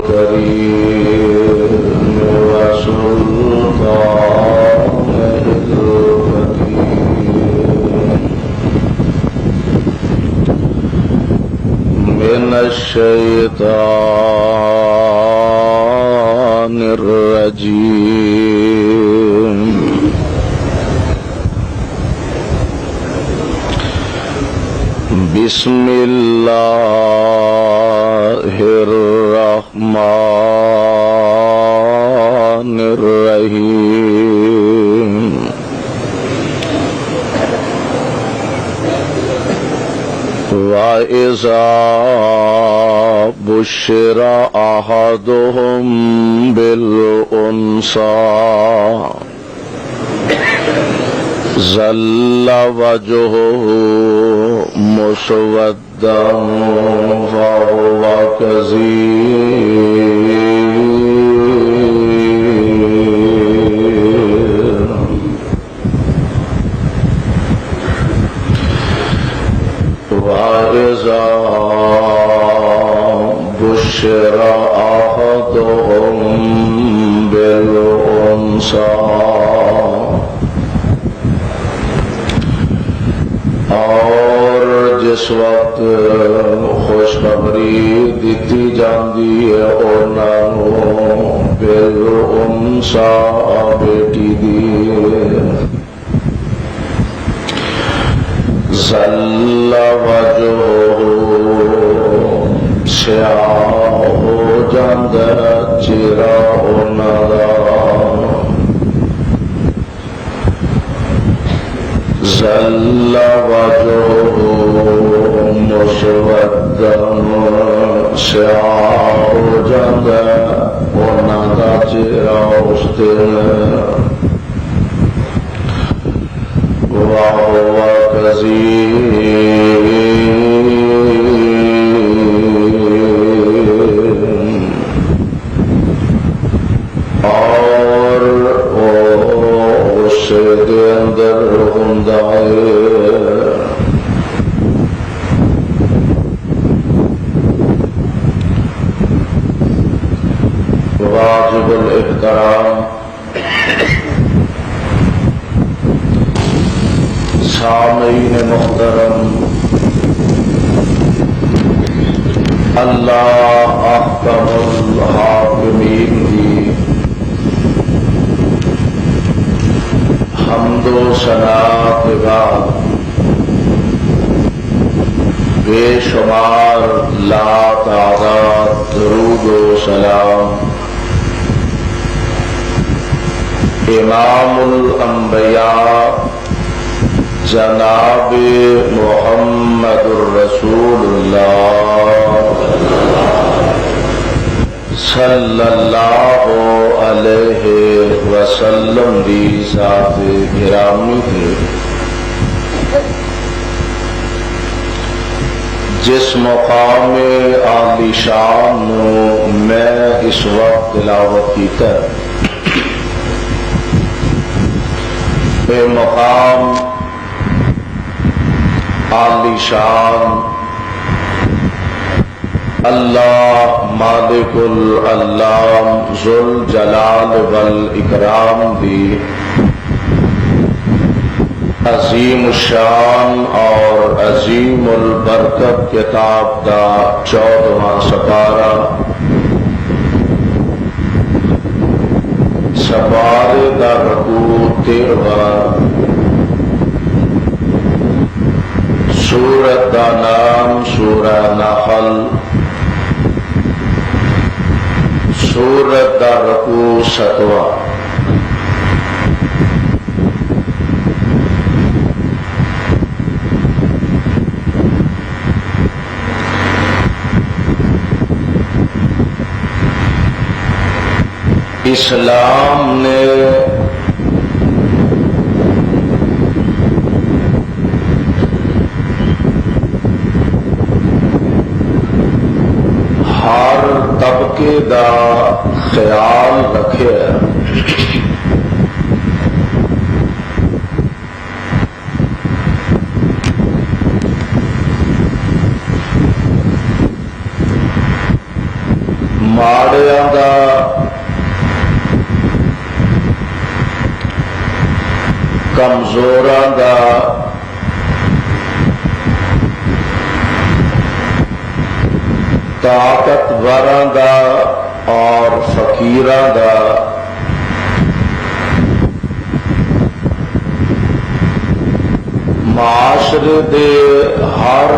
الكريم وسلطانه القديم من الشيطان الرجيم بسم الله الرحمن الرحيم وإذا بشر أحدهم بالأنثى ظل وجهه مسودا فهو كظيم وإذا بشر أحدهم بالأنثى اور جس وقت خوشخبری دیتی جاندی ہے انہاں بالانثى بیٹی دی ظل وجهه سیاہ ہو جاندا چہرہ انہاں دا ظل وجهه مسودا سیاہ ہو جاندا انہاں دا چہرہ اس دن وهو كظيم اور اس دے اندر ہوندا ہے واجب الاحترام سامعین محترم، اللہ احکم الحاکمین کی حمد و ثنا کے بعد بے شمار لا تعداد درود و سلام امام الانبیاء جناب محمد الرسول اللہ صلی اللہ علیہ وسلم دی ذات گرامی ہے، جس مقام عالی شان میں اس وقت تلاوت کیتا ہے، اے مقام عالی شان اللہ مالک العلام ذوالجلال والاکرام دی عظیم الشان اور عظیم البرکت کتاب دا 14واں سپارہ سپارے دا رکوع 13واں، سورت دا نام سورہ نحل، سورت دا رکوع 7واں۔ اسلام نے ہر طبقے دا خیال رکھے، ماڑے والیاں دا کمزوراں دا طاقتوراں دا اور فقیراں دا معاشرے دے ہر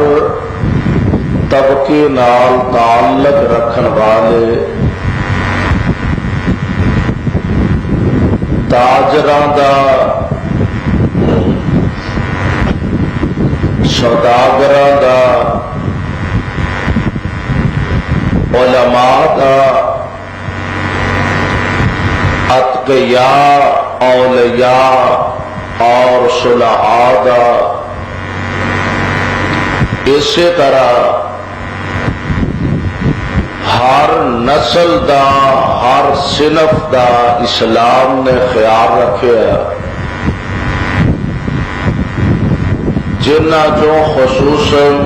طبقے نال تعلق رکھن والے تاجراں دا سوداگراں دا علماء دا اتقیاء اولیاء اور صلحاء دا اسی طرح ہر نسل دا ہر صنف دا اسلام نے خیال رکھے جنہ جو خصوصاً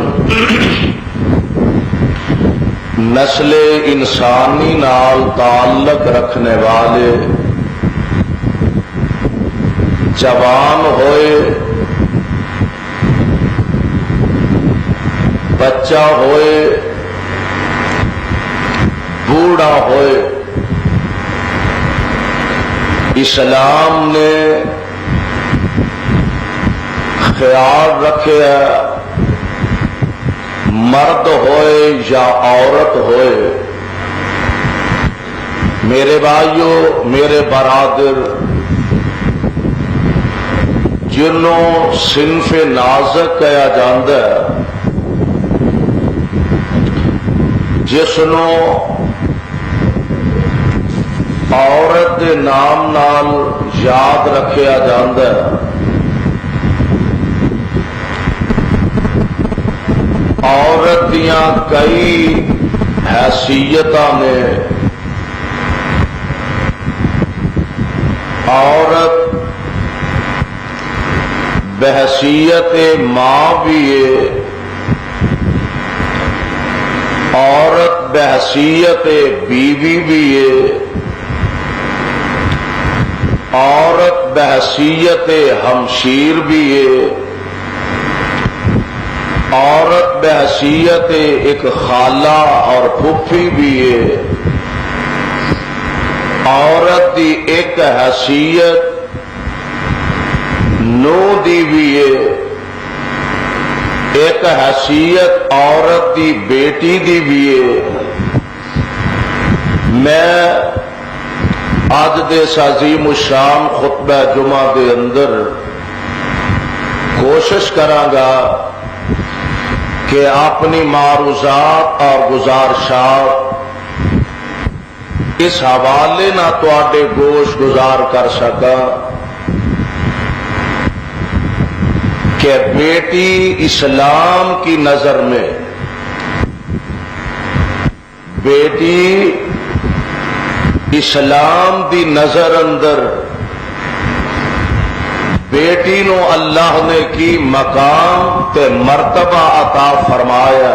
نسل انسانی نال تعلق رکھنے والے جوان ہوئے بچہ ہوئے بوڑھا ہوئے اسلام نے خیال رکھے مرد ہوئے یا عورت ہوئے میرے بھائیوں میرے برادر جنوں صنف نازک کہا جاندہ ہے جس نو عورت دے نام نال یاد رکھیا جاندہ ہے عورت دیاں کئی حیثیتاں نے عورت بحیثیت ماں بھی ہے عورت بحیثیت بیوی بھی ہے عورت بحیثیت ہمشیر بھی ہے عورت بحیثیت ایک خالہ اور پھوپھی بھی ہے عورت دی ایک حیثیت نو دی بھی ہے ایک حیثیت عورت دی بیٹی دی بھی ہے میں آج دے عظیم الشان خطبہ جمعہ دے اندر کوشش کراں گا کہ اپنی معروضات اور گزارشات اس حوالے نہ تواڈے گوش گزار کر سکا کہ بیٹی اسلام کی نظر میں بیٹی اسلام دی نظر اندر بیٹی نو اللہ نے کی مقام تے مرتبہ عطا فرمایا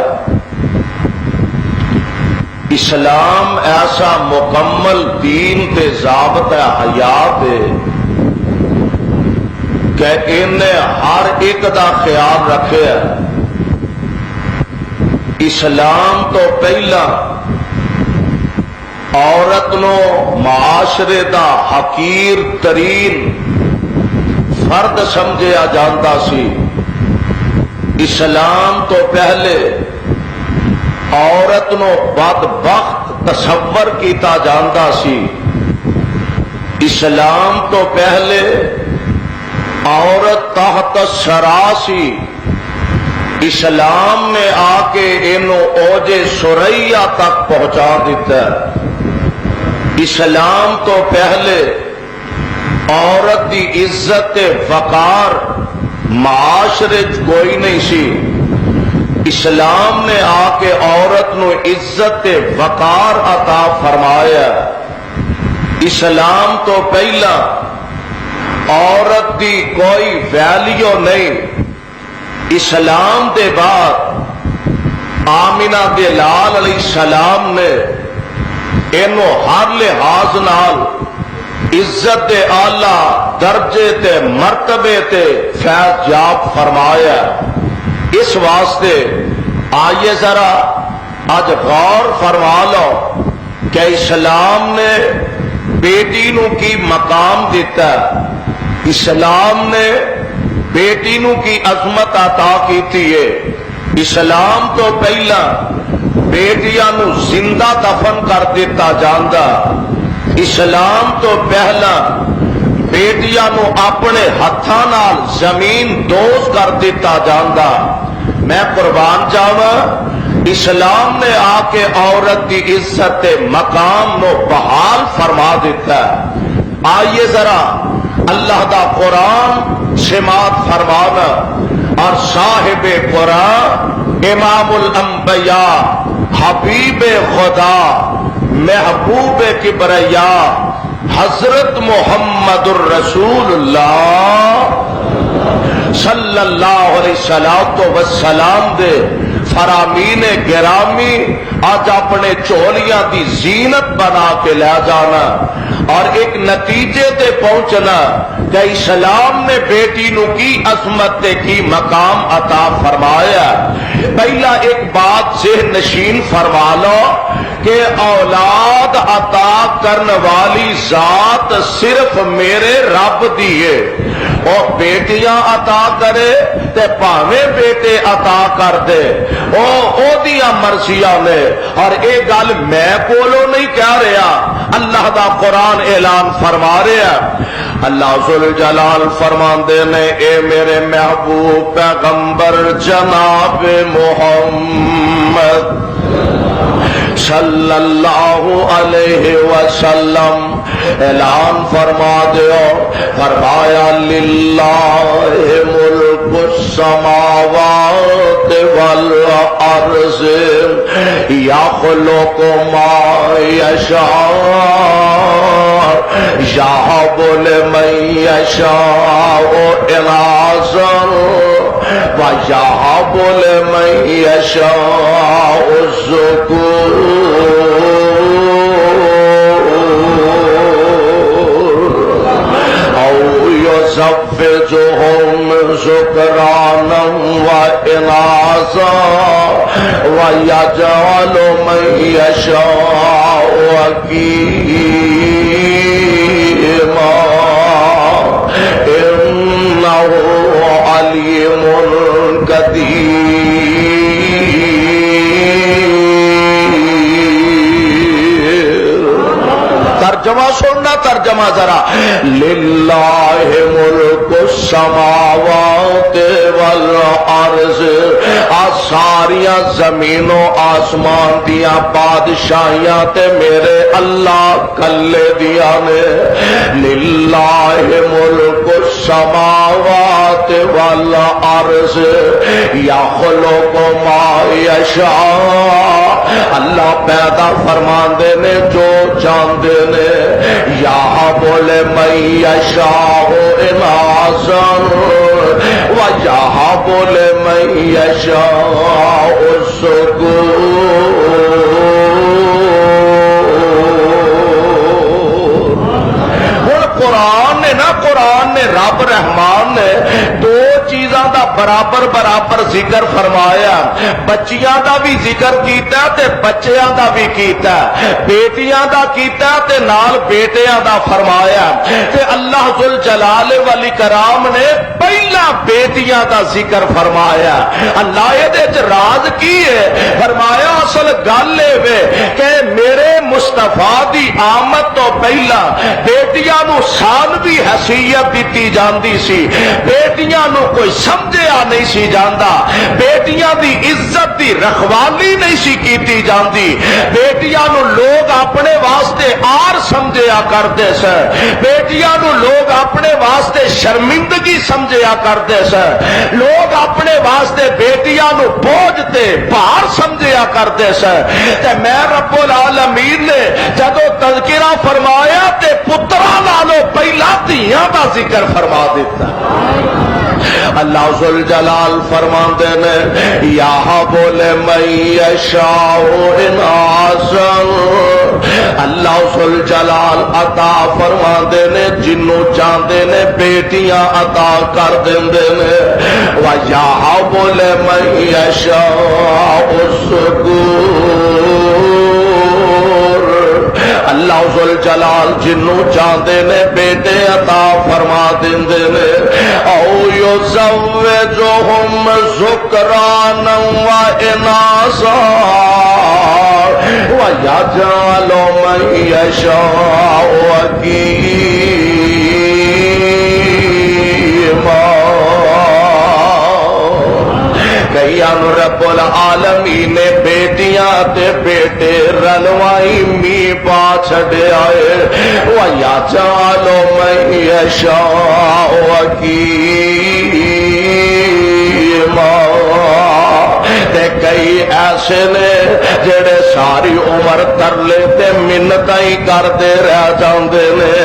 اسلام ایسا مکمل دین تے ضابطہ حیات ہے کہ انہیں ہر ایک دا خیال رکھے اسلام تو پہلا عورت نو معاشرے دا حقیر ترین فرد سمجھیا جانتا سی اسلام تو پہلے عورت نو بدبخت تصور کیتا جانتا سی اسلام تو پہلے عورت تحت شرع سی اسلام نے آ کے انہوں اوج سریا تک پہنچا دیتا ہے اسلام تو پہلے عورت دی عزت وقار معاشرے کوئی نہیں سی اسلام نے آ کے عورت نو عزت وقار عطا فرمایا اسلام تو پہلا عورت دی کوئی ویلیو نہیں اسلام دے بعد آمینہ دے لال علیہ السلام نے اینو ہر لحاظ نال عزت آلہ درجے تے مرتبے تے فیض یاب فرمایا۔ اس واسطے آئیے ذرا آج غور فرما لو کہ اسلام نے بیٹی نو کی مقام دیتا ہے، اسلام نے بیٹی نو کی عظمت عطا کیتی ہے۔ اسلام تو پہلا بیٹیاں نو زندہ دفن کر دیتا جاندا، اسلام تو پہلا بیٹیاں نو اپنے ہتھاں نال زمین دوز کر دیتا جاندا۔ میں قربان جاواں، اسلام نے آ کے عورت کی عزت مقام نو بحال فرما دیتا ہے۔ آئیے ذرا اللہ دا قرآن سماعت فرمانا، اور صاحب قرآن امام الانبیاء حبیب خدا محبوب کبریا حضرت محمد الرسول اللہ صلی اللہ علیہ وسلم دے فرامین گرامی آج اپنے چولیاں دی زینت بنا کے لے جانا اور ایک نتیجے تے پہنچنا کہ اسلام نے بیٹی نو کی عظمت کی مقام عطا فرمایا۔ پہلا ایک بات ذہن نشین فرما لو کہ اولاد عطا کرنے والی ذات صرف میرے رب دی ہے، اور بیٹیاں عطا کرے تے پاویں بیٹے عطا کر دے، او دیاں مرضیاں نے، اور اے گل میں کولو نہیں کہہ رہا، اللہ دا قرآن اعلان فرما رہا۔ اللہ ذوالجلال فرماندے نے اے میرے محبوب پیغمبر جناب محمد صلی اللہ علیہ وسلم اعلان فرما دیو، فرمایا للہ ملک السماوات والارض یخلق ما یشاء یہب لمن یشاء اناثا وَيَهَبُ لِمَن يَشَاءُ الذُّكُورَ أَوْ يُزَوِّجُهُمْ ذُكْرَانًا وَإِنَاثًا وَيَجْعَلُ مَن يَشَاءُ عَقِيمًا إِنَّهُ علیم قدیر۔ ترجمہ سننا، ترجمہ ذرا، للہ ملک السماوات والارض، ساریاں زمین و آسمان دیاں بادشاہیاں تے میرے اللہ کلے دیاں نے۔ للہ ملک السماوات والارض یخلق ما یشاء، اللہ پیدا فرماندے نے جو چاہندے نے، یہب لمن یشاء اناثا ویہب لمن یشاء الذکور۔ قرآن نے نا، قرآن نے رب رحمان نے دو چیزاں دا برابر برابر ذکر فرمایا، بچیاں دا بھی ذکر کیتا تے بچیاں دا بھی کیتا، بیٹیاں دا کیتا تے نال بیٹیاں دا فرمایا، تے اللہ ذوالجلال والاکرام نے پہلا بیٹیاں دا ذکر فرمایا۔ اللہ دے وچ راز کی ہے؟ فرمایا اصل گل اے کہ میرے مصطفیٰ دی آمد تو پہلا بیٹیاں نو ثانوی حیثیت دیتی جاندی سی، بیٹیاں نو کوئی سمجھیا نہیں سی جاندا، بیٹیاں دی عزت دی رکھوالی نہیں سی کیتی جاندی، بیٹیاں نو لوگ اپنے واسطے آر سمجھیا کردے سے، بیٹیاں نو لوگ اپنے واسطے شرمندگی سمجھیا کردے سے، لوگ اپنے واسطے بیٹیاں نو بوجھ تے بھار سمجھیا کردے سے، تے میں رب العالمین نے جدو تذکرہ فرمایا تے پترا نالو پہلا دھیاں دا ذکر فرما دیتا۔ اللہ ذل جلال فرماندے نے یا بولے من یشاء اناسا، اللہ ذل جلال عطا فرماندے نے جنوں چاہندے نے بیٹیاں عطا کر دیندے نے، وَيَهَبُ لِمَن يَشَاءُ الذُّكُورَ، اللہ ذل جلال جنوں چاہندے نے بیٹے عطا فرما دیندے نے، او یزوجہم ذکرانا واناسا ویجعل من یشاء عقیما۔ کئیان رب العالمین نے بیٹیاں تے بیٹے رلوائی می پا چھڑے آئے، وَيَجْعَلُ مَن يَشَاءُ عَقِيمًا۔ تے کئی ایسے نے جڑے ساری عمر ترلے تے منتیں کردے رہ جاندے نے،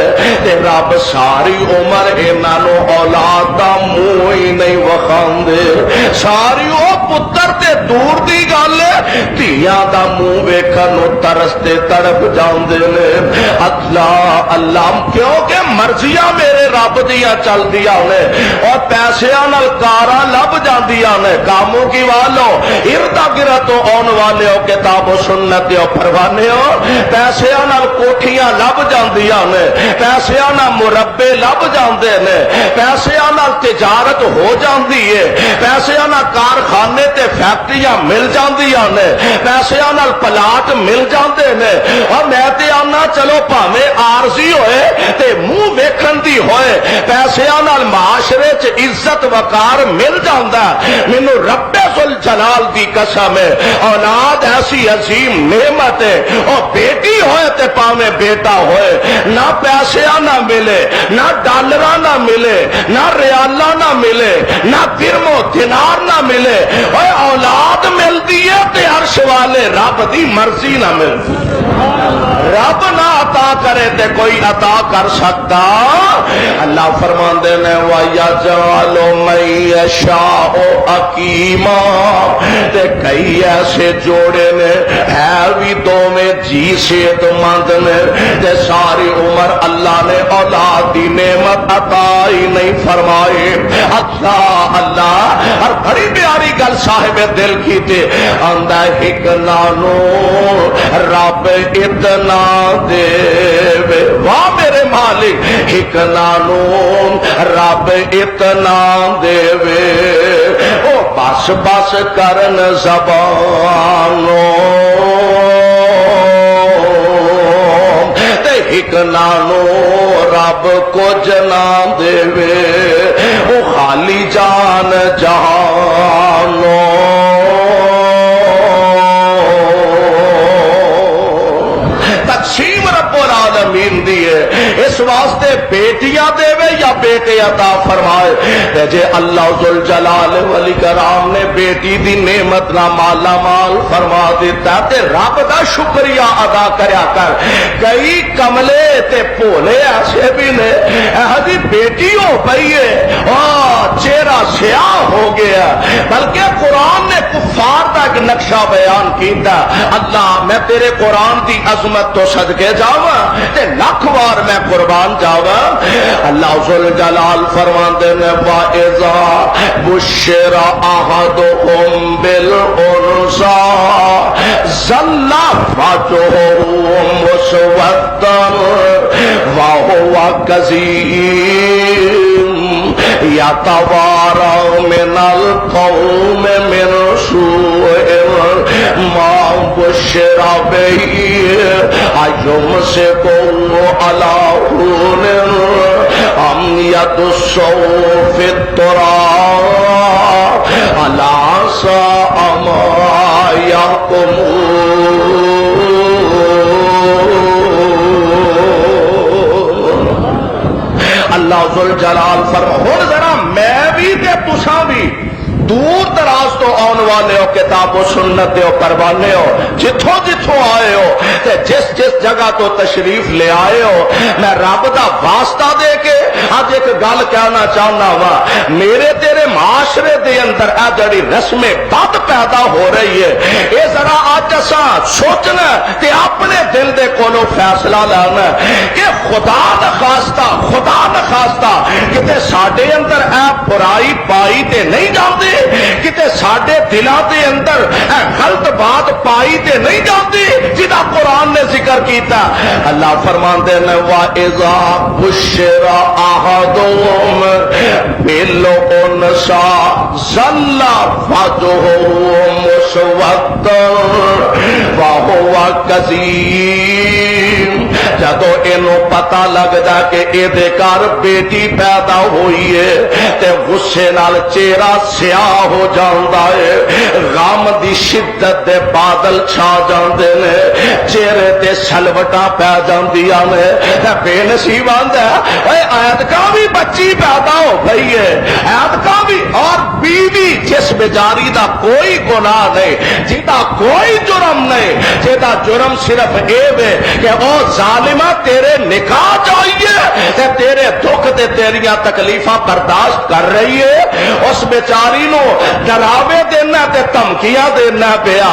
تے رب ساری عمر انہاں نوں اولاد دا منہ ہی نہیں وکھاندے، ساری او پتر تے دور دی گل دھیاں دا منہ ویکھن نوں ترستے تڑپ جاندے نے۔ اللہ اللہ کیونکہ مرضیاں میرے رب دیاں چلدیاں نے اور پیسیاں نال کاراں لب جاندیاں نے، کاموں کی والو ارد گرد آن والے ہو کتاب و سنت ہو پروانے ہو، پیسیاں نال کوٹھیاں لب جاندیاں نے، پیسیاں نال مربے لب جاندے نے، پیسیاں نال تجارت ہو جاندی ہے، پیسیاں نال کارخانے تے فیکٹریاں مل جاندیاں نے، پیسیاں نال پلاٹ مل جاندے نے، اور میں تے آنا چلو پاویں عارضی ہوئے تے منہ ویکھن دی ہوئے، پیسیاں نال معاشرے چ عزت وقار مل جاندا۔ مینوں رب ذل جلال دی قسم ہے، اولاد ایسی عظیم نعمت ہے، اور بیٹی ہوئے تے پاویں بیٹا ہوئے، نہ پیسیاں نہ ملے، نہ ڈالراں نہ ملے، نہ ریالاں نہ ملے، نہ درم و دینار نہ ملے، اور اولاد ملتی ہے تے عرش والے رب دی مرضی نہ ملتی، رب نہ عطا کرے تے کوئی عطا کر سکتا۔ اللہ فرماندے نے وَيَجْعَلُ مَن يَشَاءُ عَقِيمًا، تے کئی ایسے جوڑے نے ہے بھی دو میں جی صحت مند نے، تے ساری عمر اللہ نے اولاد دی نعمت عطا ہی نہیں فرمائی۔ اللہ اللہ اور بڑی پیاری گل صاحب دل کی تے آندا ایک نانو رب اتنا دے، واہ میرے مالک، ایک نانو رب اتنا دے او بس بس کرن زبانوں تے ایک نانو رب کچھ نہ دے او خالی جان جہانوں۔ تقسیم رب العالمین دی ہے، اس واسطے بیٹیاں دے یا بیٹے عطا فرمائے، جے اللہ ذل جلال والاکرام نے بیٹی دی نعمت نہ مالا مال فرما دیتا تے رب دا شکریہ ادا کریا کر۔ کئی کملے تے بھولے ایسے بھی نے دی بیٹی ہو پئی ہے چہرہ سیاہ ہو گیا، بلکہ قرآن نے کفار دا ایک نقشہ بیان کیتا، اللہ میں تیرے قرآن دی عظمت تو صدقے جاواں تے لاکھ وار میں قربان جاواں۔ اللہ ذل جلال فرماندے نے وَإِذَا بُشِّرَ أَحَدُهُم بِالْأُنثَىٰ ظَلَّ وَجْهُهُ مُسْوَدًّا وَهُوَ كَظِيمٌ يَتَوَارَىٰ مِنَ الْقَوْمِ مِنْ سُوءِ مَا بُشِّرَ بِهِ أَيُمْسِكُهُ عَلَىٰ هُونٍ أَمْ يَدُسُّهُ فِي التُّرَابِ أَلَا سَاءَ مَا يَحْكُمُونَ۔ اللہ ذل جلال فرما ہن ذرا میں بھی تے تساں بھی دور دراز تو آن والے ہو, کتاب و سنت دے ہو, پروانے ہو, جتھوں جتھوں آئے ہو تے جس جس جگہ تو تشریف لے آئے ہو, میں رب دا واسطہ دے کے اج ایک گل کہنا چاہنا وا. میرے تیرے معاشرے دے اندر اے جڑی رسم بد پیدا ہو رہی ہے, اے ذرا اج اساں سوچنا تے اپنے دل دے کولوں فیصلہ لینا کہ خدا نخواستہ کتے ساڈے اندر اے برائی پائی تے نہیں جاندی, کتے ساڈے دلاں دے اندر اے غلط بات پائی تے نہیں جاندی جدا قرآن نے ذکر کیتا. اللہ فرماندے نے وَإِذَا بُشِّرَ أَحَدُهُم بِالْأُنثىٰ ظَلَّ وَجْهُهُ مُسْوَدًّا وَهُوَ كَظِيمٌ. جدو اینو پتہ لگدا کہ اے دے گھر بیٹی پیدا ہوئی ہے تے غصے نال چہرہ سیاہ ہو جاندا ہے, غم دی شدت دے بادل چھا جاندے نے, چہرے تے سلوٹاں پی جاندیاں نے. بے نصیب آندا ہے اے ایتکاں بھی بچی پیدا ہو گئی ہے, ایتکاں بھی, اور بیوی جس بیچاری دا کوئی گناہ نہیں, جدا کوئی جرم نہیں, جدا جرم صرف اے وے کہ او ظالمہ تیرے نکاح چاہیے تے تیرے دکھ تے تیریاں تکلیفاں برداشت کر رہی ہے, اس بیچاری نو ڈراوے دینا تے دھمکیاں دینا پیا.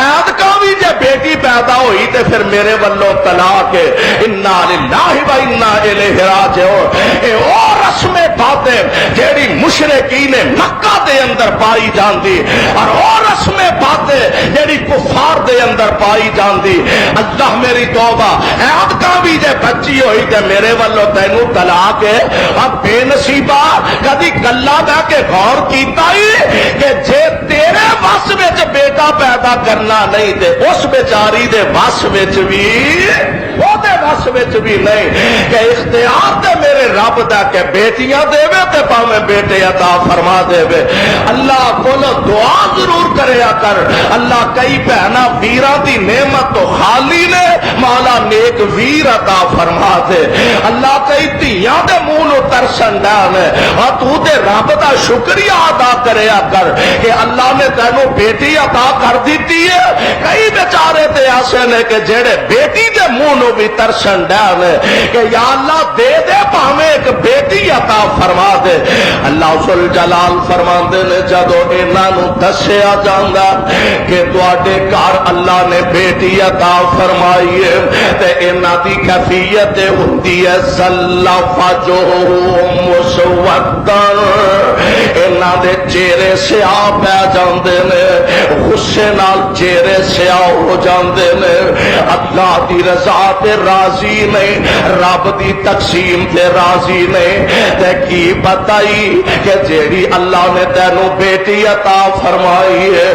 ایتکاں بھی جے بیٹی پیدا ہوئی تے پھر میرے والوں طلاق ہے. انا للہ و انا الیہ راجعون. اے او رسم باطل جیڑی مشرکین مکہ دے اندر پائی جاندی, اور او رسم باطل جیڑی کفار دے اندر پائی جاندی. اللہ میری توبہ, ایتکاں بھی جے بچی ہوئی تے میرے والوں تینوں طلاق ہے. اب بے نصیبہ کدی کلا بہ کے غور کیتا ہی کہ جے تیرے وس وچ بیٹا پیدا کرنا نہیں تے اس بیچاری دے وس وچ بھی, او دے وس وچ بھی نہیں کہ اختیار تے میرے رب دا کہ بیٹیاں دے وے تے پاویں بیٹے عطا فرما دے وے. اللہ کولو دعا ضرور کریا کر, اللہ کئی بہنا ویراں دی نعمت تو خالی نے, مولا نیک ویر عطا فرما دے. اللہ کئی دھیاں دے منہ نو ترسن ڈان, اور تو تے رب دا شکریہ ادا کریا کر کہ اللہ نے تینوں بیٹی عطا کر دیتی ہے. کئی بیچارے تے ایسے نے کہ جڑے بیٹی دے منہ نو بھی ترسن ڈان کہ یا اللہ دے دے پاویں ایک بیٹی عطا فرما دے. اللہ ذل جلال فرماندے نے جدو انہاں نو دسیا جاندا کہ تواڈے گھر اللہ نے بیٹی عطا فرمائی ہے تے انہاں دی کیفیت ہوندی ہے ظل وجهه مسودا, انہاں دے چہرے سیاہ پہ جاندے نے, غصے نال چہرے سیاہ ہو جاندے نے. اللہ دی رضا تے راضی نہیں, رب دی تقسیم تے راضی نہیں. تے کی بتائی کہ جیڑی اللہ نے تینوں بیٹی عطا فرمائی ہے,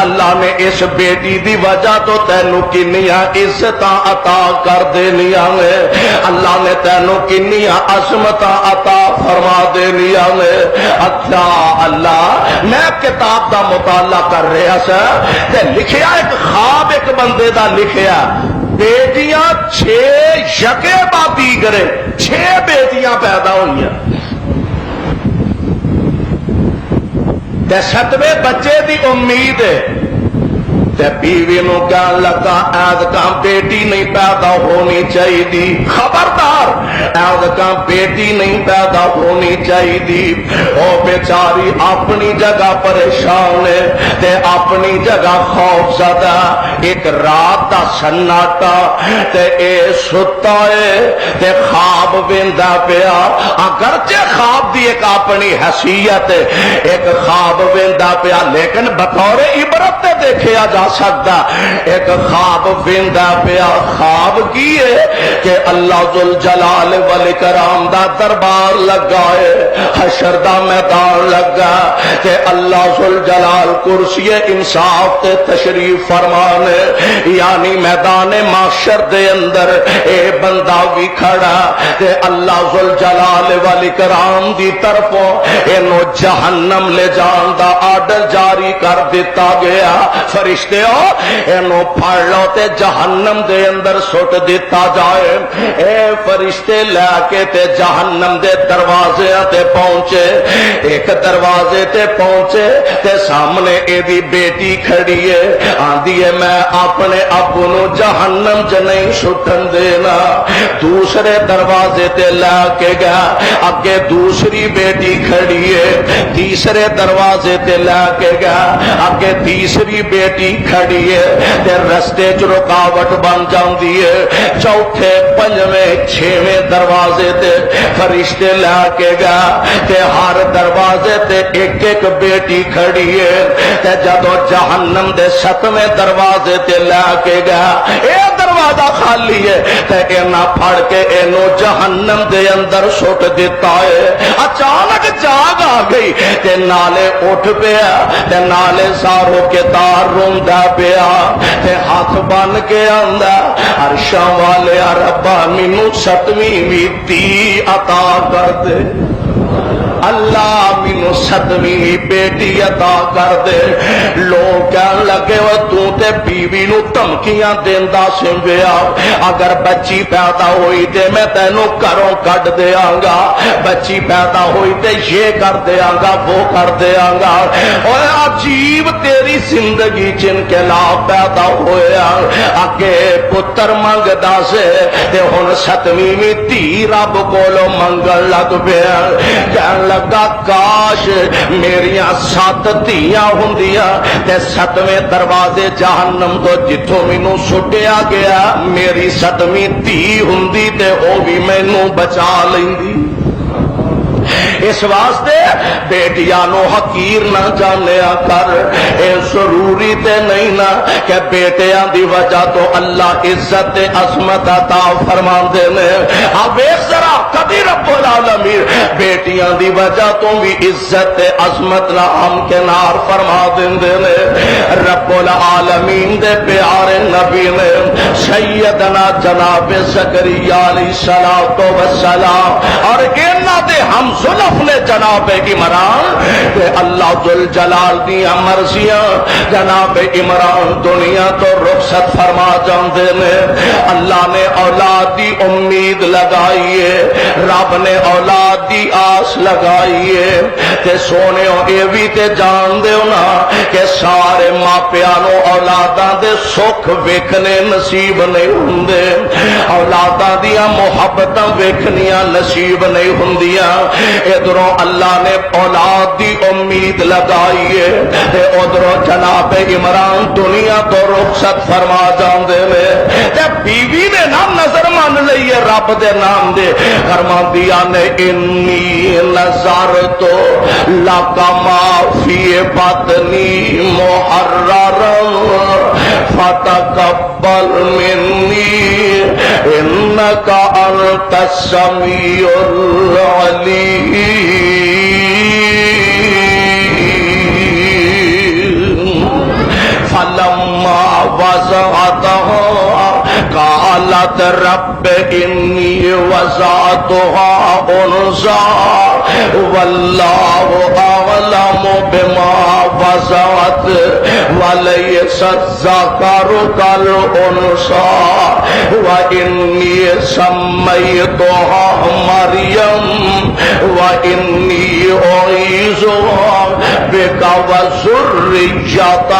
اللہ نے اس بیٹی دی وجہ تو تینوں کنیاں عزتاں عطا کر دینیاں نے, اللہ نے تینوں کنیاں عظمتاں عطا فرما دینیاں نے. اللہ میں کتاب دا مطالعہ کر رہا سا تے لکھیا ایک خواب ایک بندے دا لکھیا, بیٹیاں 6 یکے با دیگرے 6 بیٹیاں پیدا ہوئیاں تے 7ویں بچے دی امید ہے. تے بیوی نو کہن لگا ایتکاں بیٹی نہیں پیدا ہونی چاہیے, خبردار ایتکاں بیٹی نہیں پیدا ہونی چاہیے. او بیچاری اپنی جگہ پریشان ہے تے اپنی جگہ خوف زدہ. ایک رات دا سناٹا تے اے ستا ہے تے خواب ویندا پیا, اگرچہ خواب دی ایک اپنی حیثیت ہے, ایک خواب ویندا پیا لیکن بطور عبرت تے دیکھیا جا سکتا. ایک خواب ویندا پیا, خواب کی ہے کہ اللہ ذل جلال والاکرام دا دربار لگا ہے, حشر دا میدان لگا کہ اللہ ذل جلال کرسی انصاف تے تشریف فرمانے, یعنی میدان محشر دے اندر اے بندہ بھی کھڑا تے اللہ ذل جلال والاکرام دی طرفوں اینو جہنم لے جان دا آرڈر جاری کر دیتا گیا. فرشتے کیتیو اینو پھڑ لو تے جہنم دے اندر سٹ دیتا جائے۔ اے فرشتے لے کے تے جہنم دے دروازے تے پہنچے، ایک دروازے تے پہنچے تے سامنے اے دی بیٹی کھڑی ہے، آندی ہے میں اپنے ابو نو جہنم چ نہیں سٹن دینا۔ دوسرے دروازے تے لے کے گیا، اگے دوسری بیٹی کھڑی ہے، تیسرے دروازے تے لے کے گیا، اگے تیسری بیٹی کھڑی ہے تے رستے چ رکاوٹ بن جاندی ہے۔ چوتھے پنجویں چھویں دروازے تے فرشتے لے کے گیا تے ہر دروازے تے ایک ایک بیٹی کھڑی ہے تے جدو جہنم دے ستویں دروازے تے لے کے گیا، اے دروازہ خالی ہے تے اینا پھڑ کے اینو جہنم دے اندر سٹ دیتا ہے۔ اچانک جاگ آ گئی تے نالے اٹھ پیا تے نالے سارو کے تار روندا پیا تے ہاتھ بن کے آندا عرشاں والے ربا مینوں ستویں وی تی عطا کر دے، اللہ مینوں ستویں بیٹی عطا کر دے۔ لوگ کہن لگے وہ تو تے بیوی نو دھمکیاں دیندا سنویا، اگر بچی پیدا ہوئی تے میں تینوں گھروں کڈ دیاں گا، بچی پیدا ہوئی تے یہ کر دیاں گا وہ کر دیاں گا۔ اور عجیب تیری زندگی انقلاب پیدا ہویا، اگے پتر منگدا سے تے ہن ستویں وی دھی رب کولوں منگن لگ پیا۔ کہن لگا کاش میریاں 7 دھیاں ہوندیاں تے 7ویں دروازے جہنم تو جتھوں مینوں سٹیا گیا میری 7ویں دھی ہوندی تے او بھی مینوں بچا لیندی۔ اس واسطے بیٹیاں نو حقیر نہ جانیا کر، اے ضروری تے نہیں نا کہ بیٹیاں دی وجہ تو اللہ عزت عظمت عطا فرماندے نے۔ اب ایک ذرا کبھی رب العالمین بیٹیاں دی وجہ تو بھی عزت عظمت نہ ہمکنار فرما دیندے نے۔ رب العالمین دے پیارے نبی نے سیدنا جناب زکریا علیہ السلام اور انہاں دے ہم زلف نے جناب عمران کہ اللہ ذل جلال دیاں مرضیاں جناب عمران دنیا تو رخصت فرما جاندے نے۔ اللہ نے اولاد دی امید لگائی ہے، رب نے اولاد دی آس لگائی ہے تے سونے اے بھی تے جان دے نا کہ سارے ماپیاں نو اولاداں دے سکھ ویکھنے نصیب نہیں ہوندے، اولاداں دیاں محبتاں ویکھنیاں نصیب نہیں ہوندیاں۔ ادھروں اللہ نے اولاد دی امید لگائی ہے تے ادھروں جناب عمران دنیا تو رخصت فرما جاندے نے تے بیوی نے نہ نظر مان لئی ہے رب دے نام دے فرماندیاں نے انی نظرت لک ما فی بطنی محررا فتقبل منی انک انت السمیع العلیم۔ فلما وضعتها قالت رب انی وضعتها انثى واللہ اعلم بما وضعت وليس الذکر كالانثى وانی سمیتها مریم وانی اعیذها بک وذریتها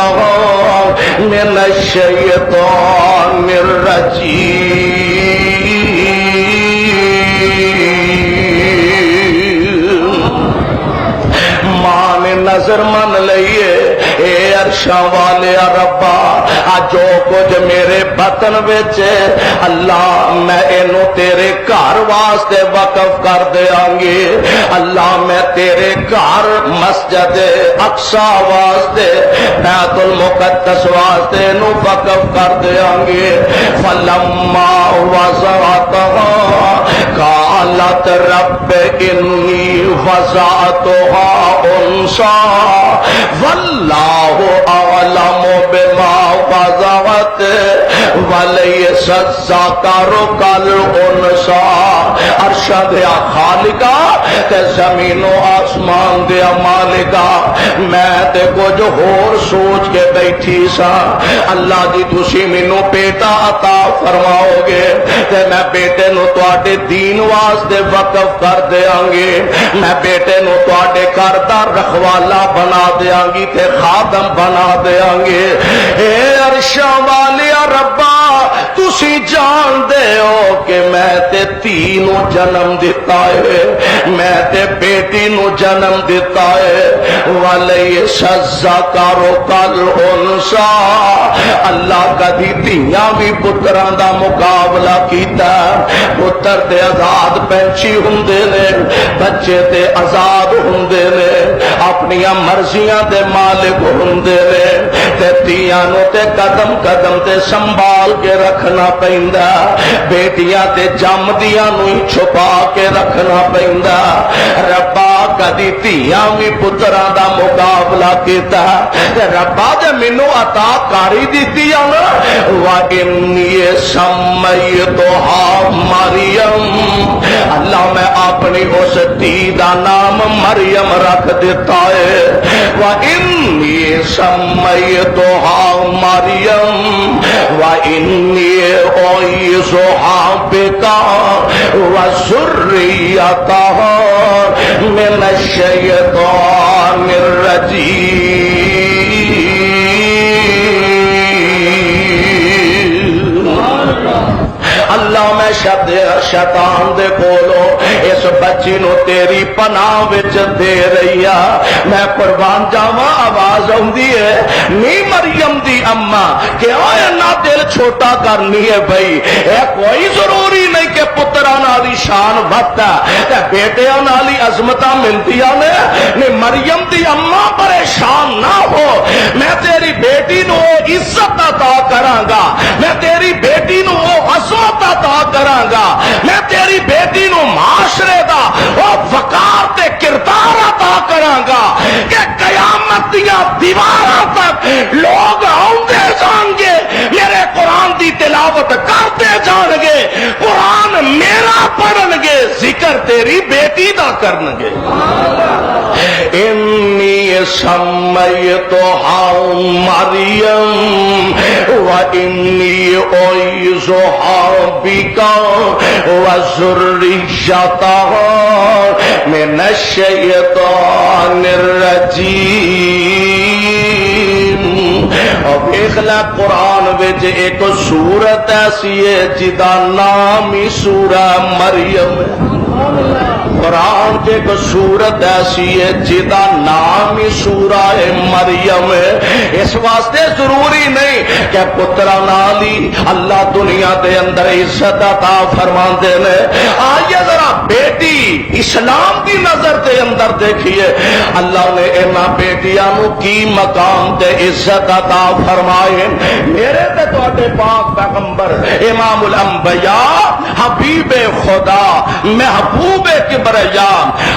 من الشیطان الرجیم۔ ماں نے نظر من لئیے اے عرشاں والے ربا جو کچھ میرے بطن وچ اللہ میں اینو تیرے گھر واسطے وقف کر دیاں گی، اللہ میں تیرے گھر مسجد اقصی واسطے بیت المقدس واسطے نو وقف کر دیاں گی۔ فلما وضعتها قالت رب انی وضعتها انثى واللہ اعلم بما وضعت ولیس الذکر کالانثى عرشاں دیا خالقا تے زمین و آسمان دیا مالکا میں تے کچھ ہور سوچ کے بیٹھی سا اللہ جی تسی مینوں بیٹا عطا فرماؤ گے تے میں بیٹے نو تواڈے دین واسطے وقف کر دیاں گی میں بیٹے نو تواڈے گھر دا رکھوالا بنا دیاں گی تے خادم بنا دیاں گی اے عرشاں والیا ربا تسی جان دے ہو کہ میں تے تی نو جنم دیتا ہے میں تے بیٹی نو جنم دیتا ہے وَلَيْسَ الذَّكَرُ كَالْأُنثَىٰ اللہ کدی دھیاں بھی پتراں دا مقابلہ کیتا پتر تے آزاد پینچی ہوندے نے بچے تے آزاد ہوندے نے اپنی مرضیاں دے مالک ہوندے نے تے دھیاں نو تے قدم قدم تے سنبھال کے رکھنا پیندا بیٹیاں تے جمدیاں نو ہی چھپا کے رکھنا پیندا ربا کدی دھیاں بھی پتراں دا مقابلہ کیتا ربا جے مینوں عطا کاری دتی آ نا وَإِنِّي سَمَّيْتُهَا مریم اللہ میں اپنی اس دھی دا نام مریم رکھ دیتا ہے وَإِنِّي سَمَّيْتُهَا مریم وَإِنِّي أُعِيذُهَا بِكَ وَذُرِّيَّتَهَا مِنَ الشَّيْطَانِ الرَّجِيمِ اللہ میں شیطان دے کولو اس بچی نو تیری پناہ وچ دے رہی ہاں میں قربان جاواں آواز آوندی ہے نی مریم دی اما کہ آیا نہ دل چھوٹا کرنی ہے بھائی اے کوئی ضروری نہیں کہ پتراں نال شان ودتا تے بیٹیاں نال عظمتاں ملدیاں نے نی مریم دی اما پریشان نہ ہو میں تیری بیٹی نو عزت عطا کراں گا میں تیری بیٹی نو عظمت عطا کراں گا میں تیری بیٹی نو معاشرے دا او وقار تے کردار عطا کراں گا کہ قیامت دیاں دیواراں تک لوگ آندے جان گے میرے قرآن دی تلاوت کرتے جان گے قرآن میرا پڑھن گے ذکر تیری بیٹی دا کرن گے انی سمیتھا مریم وانی اعیذھا بک وذریتھا من الشیطان الرجیم اور اخلا قرآن وچ ایک سورت ایسی ہے جدا نام ہی سورہ مریم ہے قرآن کے ایک سورت ایسی ہے جدا نام ہی سورہ مریم ہے اس واسطے ضروری نہیں کہ پترا نالی اللہ دنیا دے اندر عزت عطا فرماندے نے آئیے ذرا بیٹی اسلام دی نظر دے اندر دیکھیے اللہ نے اینا بیٹیاں نو کی مقام تے عزت عطا فرمائے میرے تے توڑے پاک پیغمبر امام الانبیاء حبیب خدا محبوب کبریا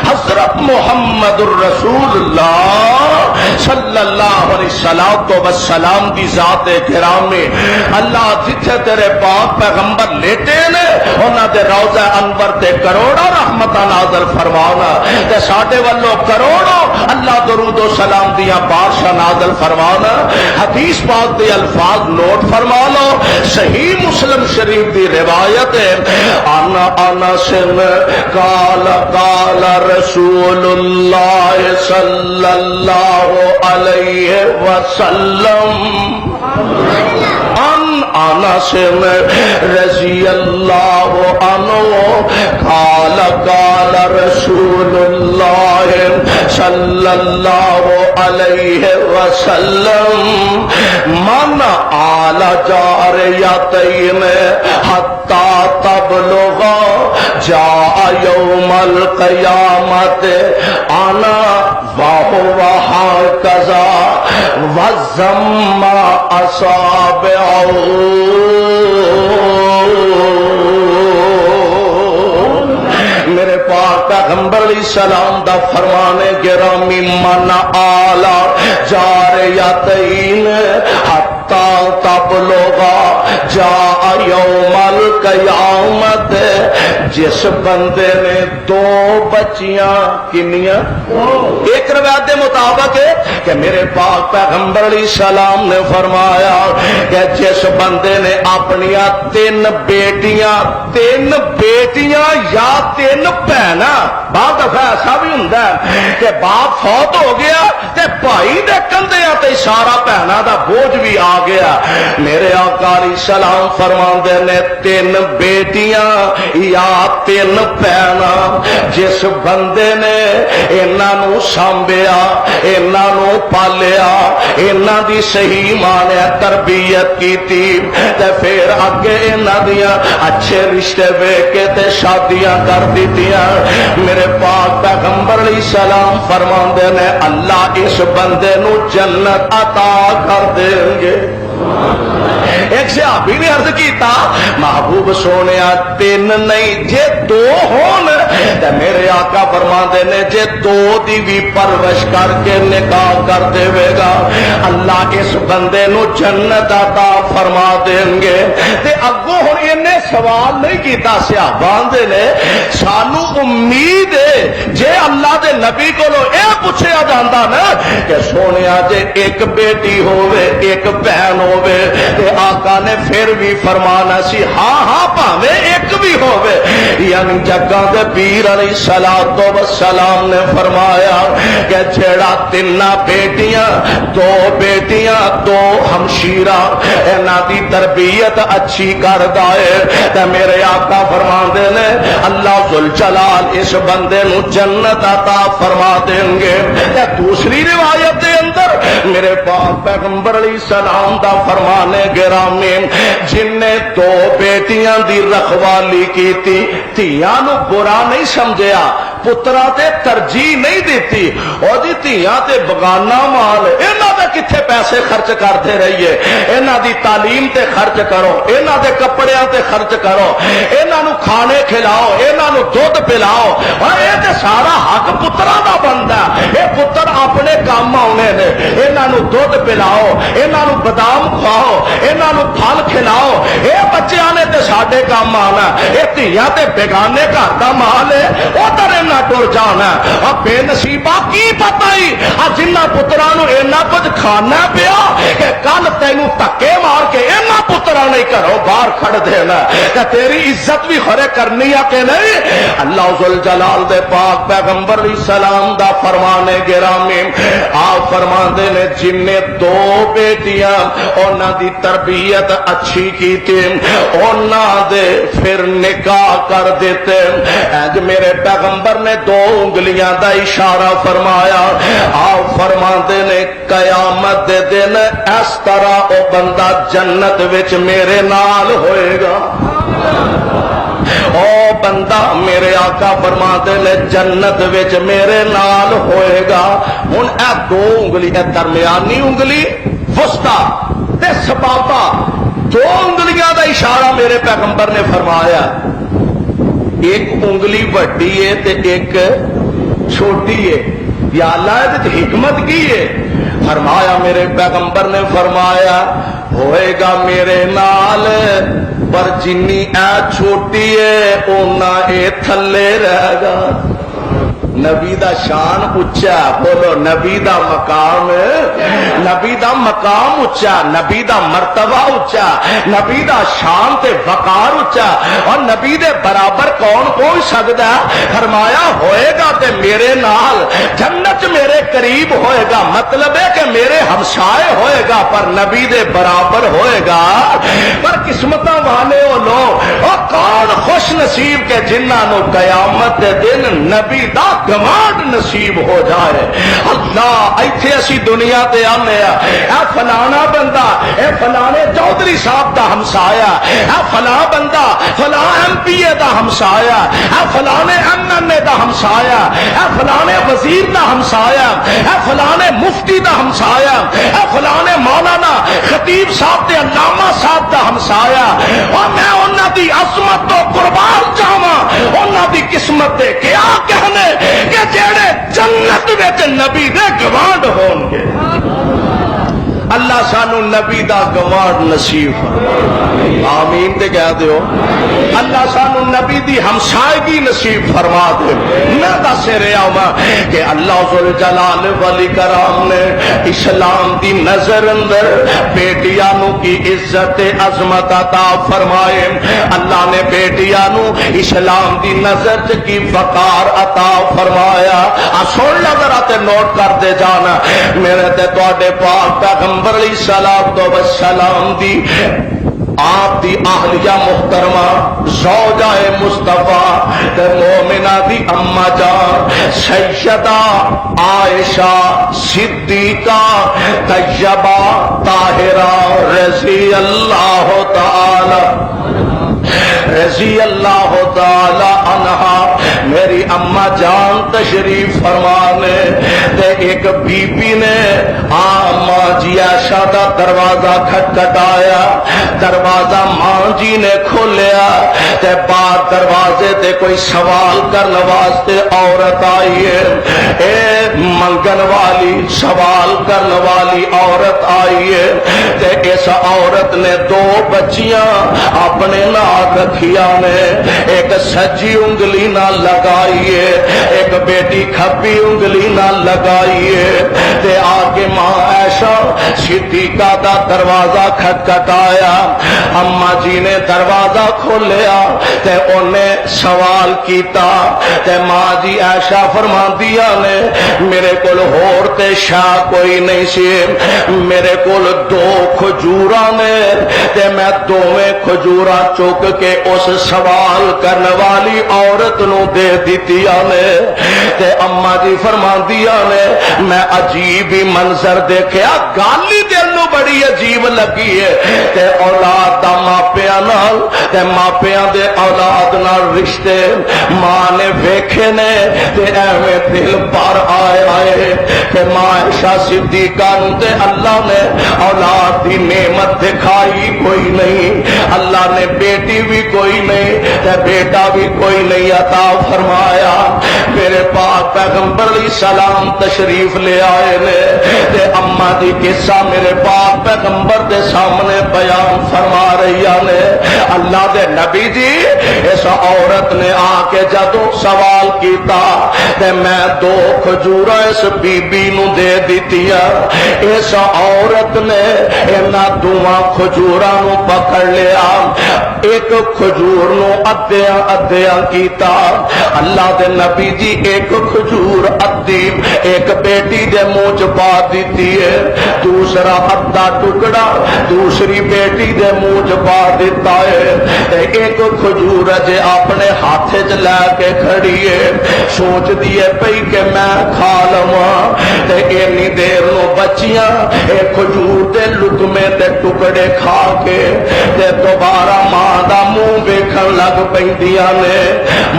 حضرت محمد الرسول اللہ صلی اللہ علیہ وسلم دی ذات کرام میں اللہ جتھے تیرے پاک پیغمبر لیٹے نے انہاں دے روضہ انور تے کروڑا رحمتاں نازل فرمانا تے ساڈے والو کروڑوں اللہ درود و سلام دیاں بارشاں نازل فرمانا حدیث پاک دے الفاظ نوٹ فرما لو صحیح مسلم شریف دی روایت ہے انا سن قال قال رسول اللہ صلی اللہ علیہ وسلم انس رضی اللہ عنہ قال قال رسول اللہ صلی اللہ علیہ وسلم من آل جاریتین حتی تبلغ جاء یوم القیامت انا وهو هكذا وزم اصابعه میرے پاک پیغمبر علیہ السلام دا فرمانے گرامی من آلا جاریتین حتی تبلغا جا یوم القیامت جس بندے نے دو بچیاں کنیاں، ایک روایت کے مطابق ہے کہ میرے پاک پیغمبر علیہ السلام نے فرمایا کہ جس بندے نے اپنی تین بیٹیاں یا تین بہنا، بعض دفعہ ایسا بھی ہوتا ہے کہ باپ فوت ہو گیا تے بھائی دے کندھیاں تے سارا بہنا دا بوجھ بھی آ گیا، میرے آقا علیہ السلام فرماندے نے تین بیٹیاں یا تین بہنا، جس بندے نے انہاں نو سانبھیا، انہاں نو پالیا، انہاں دی صحیح مانیا تربیت کیتی تے پھر اگے انہاں دیاں اچھے رشتے ویکھ کے تے شادیاں کر دتیاں، میرے پاک پیغمبر علیہ السلام فرماندے نے اللہ اس بندے نو جنت عطا کر دیں گے۔ ایک صحابی نے عرض کیتا محبوب سونیا تین نہیں جے دو ہون تے میرے آقا فرماندے نے جے دو دی بھی پرورش کر کے نکاح کر دے گا اللہ اس بندے نو جنت عطا فرما دیں گے۔ تے اگوں ہن انہیں سوال نہیں کیتا صحابان دے نے سانو امید ہے جے اللہ دے نبی کولو اے پوچھیا جاندا نا کہ سونیا جے ایک بیٹی ہوے ایک بہن ہوے تے آقا نے پھر بھی فرمانا سی ہاں ہاں پاوے ایک بھی ہوے، یعنی جگہ دے پیر علیہ الصلوۃ والسلام نے فرمایا کہ جیڑا تین بیٹیاں دو ہمشیرہ انہاں دی تربیت اچھی کردا ہے تے میرے آقا فرماندے نے اللہ ذوالجلال اس بندے نو جنت عطا فرما دیں گے۔ تے دوسری روایت دے اندر میرے پاک پیغمبر علیہ السلام دا فرمانے گرامی جن نے دو بیٹیاں دی رکھوالی کیتی، دھیاں نو برا نہیں سمجھیا، پترا تے ترجیح نہیں دیتی، اور جی دھیاں تے بگانا مال انہاں دے کتھے پیسے خرچ کرتے رہیے، انہاں دی تعلیم تے خرچ کرو، انہاں دے کپڑیاں تے خرچ کرو، انہاں نو کھانے کھلاؤ، انہاں نو دودھ پلاؤ، اور اے تے سارا حق پتراں دا بندا، اے پتر اپنے کام آنے نے، انہاں نو دودھ پلاؤ، انہاں نو بادام کھواؤ، انہاں نو پھل کھلاؤ، اے بچیاں نے تے ساڈے کام آنا، اے دھیاں تے بیگانے گھر دا مال ہے ادھر انہاں ٹر جانا، اور بے نصیبہ کی پتہ ہی جنہ پتراں نو اینا کچھ کھانا پیا کہ کل تینوں دھکے مار کے اینا پتراں نہیں گھروں باہر کھڑ دینا کہ تیری عزت بھی خرے کرنی ہے کہ نہیں۔ اللہ ذوالجلال دے پاک پیغمبر علیہ السلام دا فرمانے گرامی آپ فرماندے نے جن نے دو بیٹیاں انہاں دی تربیت اچھی کیتی انہاں دے پھر نکاح کر دیتے، اج میرے پیغمبر نے دو انگلیاں دا اشارہ فرمایا، آپ فرماندے نے قیامت دے دن اس طرح او بندہ جنت وچ میرے نال ہوئے گا، او بندہ میرے آقا فرماتے نے جنت وچ میرے نال ہوئے گا۔ ہن اے دو انگلی اے درمیانی انگلی وسطی تے سبابہ دو انگلیاں دا اشارہ میرے پیغمبر نے فرمایا، ایک انگلی وڈی ہے تے ایک چھوٹی ہے، یا اللہ دی حکمت کی ہے؟ فرمایا میرے پیغمبر نے فرمایا ہوئے گا میرے نال پر جنی اے چھوٹی ہے اونا اے تھلے رہ گا۔ نبی دا شان اچا، بولو نبی دا مقام، نبی دا مقام اچا، نبی دا مرتبہ اچا، نبی دا شان تے وقار اچا، اور نبی دے برابر کون پہنچ سکتا؟ فرمایا ہوئے گا تے میرے نال جنت میرے قریب ہوئے گا، مطلب ہے کہ میرے ہمسائے ہوئے گا پر نبی دے برابر ہوئے گا۔ پر قسمتاں والے ہو لوگ اور کون خوش نصیب کے جنہاں نو قیامت دے دن نبی دا گوانڈ نصیب ہو جائے۔ اللہ ایتھے اسی دنیا تے آنے اے فلانا بندہ اے فلانے چودھری صاحب دا ہمسایا، اے فلاں بندہ فلاں ایم پی اے دا ہمسایا، اے فلانے ایم این اے دا ہمسایا، اے فلانے وزیر دا ہمسایا، اے فلانے مفتی دا ہمسایا، اے فلانے مولانا خطیب صاحب تے علامہ صاحب دا ہمسایا، اور میں انہاں دی عظمت تو قربان جاواں، انہاں دی قسمت دے کیا کہنے کہ جڑے جنت وچ نبی دے گوانڈ ہون گے۔ اللہ سانو سانو نبی دا گوارڈ نصیب فرما، آمین تے کہہ دیو۔ اللہ سانو نبی دی ہمسائگی نصیب فرما دے۔ میں دس رہا ہوں کہ اللہ ذوالجلال والاکرام نے اسلام دی نظر اندر بیٹیاں نو کی عزت عظمت عطا فرمائے، اللہ نے بیٹیاں نو اسلام دی نظر چ کی وقار عطا فرمایا۔ سن لو ذرا تے نوٹ کر دے جانا، میرے تے تواڈے پاک پیغمبر علیہ الصلوۃ والسلام دی آپ دی اہلیہ محترمہ زوجہ مصطفیٰ تے مومنہ دی اما جان سیدہ عائشہ صدیقہ طیبہ طاہرہ رضی اللہ تعالی عنہا میری اما جان تشریف فرمانے تے ایک بی بی نے ماں جی عائشہ دا دروازہ کھٹکھٹایا، دروازہ ماں جی نے کھولیا تے بعد دروازے تے کوئی سوال کرنے واسطے عورت آئی ہے، اے منگن والی سوال کرنے والی عورت آئی ہے تے اس عورت نے دو بچیاں اپنے نال رکھیاں نے، ایک سجی انگلی نہ لگائیے ایک بیٹی کھبی انگلی نہ لگائیے تے آگے ماں عائشہ صدیقہ دا دروازہ کھٹکھٹایا، اما جی نے دروازہ کھولیا تے انہیں سوال کیتا تے ماں جی عائشہ فرماندیاں نے میرے کول ہور تے شاہ کوئی نہیں سی، میرے کول دو کھجوراں نے تے میں دوویں کھجوراں چک کے اس سوال کرنے والی عورت نو دے دتیاں نے تے اما جی فرماندیاں نے میں عجیب ہی منظر دیکھیا، گالی دل نو بڑی عجیب لگی ہے تے اولاد دا ماپیاں نال تے ماپیاں دے اولاد نال رشتے ماں نے ویکھے نے تے ایویں دل پر آئے کہ ماں عائشہ صدیقہ نو تے اللہ نے اولاد دی نعمت دکھائی کوئی نہیں، اللہ نے بیٹی بھی کوئی نہیں تے بیٹا بھی کوئی نہیں عطا فرمایا۔ میرے پاک پیغمبر علیہ السلام تشریف لے آئے نے تے اما دی قصہ میرے پاک پیغمبر دے سامنے بیان فرما رہی نے، اللہ دے نبی جی اس عورت نے آ کے جدو سوال کیتا تے میں دو کھجوراں اس بی بی نو دے دتیاں، اس عورت نے انہاں دوواں کھجوراں نو پکڑ لیا، ایک کھجور نو ادیاں کیتا، اللہ دے نبی جی ایک کھجور ادھی ایک بیٹی دے منہ چ پا دیتی ہے، دوسرا ادھا ٹکڑا دوسری بیٹی دے منہ چ پا دیتا ہے، ایک کھجور جے اپنے ہاتھ چ لے کے کھڑی ہے، سوچ دیے پئی کہ میں کھا لواں تے اینی دیر نو بچیاں ایک کھجور دے لقمے تے ٹکڑے کھا کے تے دوبارہ ماں دا منہ ویکھن لگ پیندیاں نے،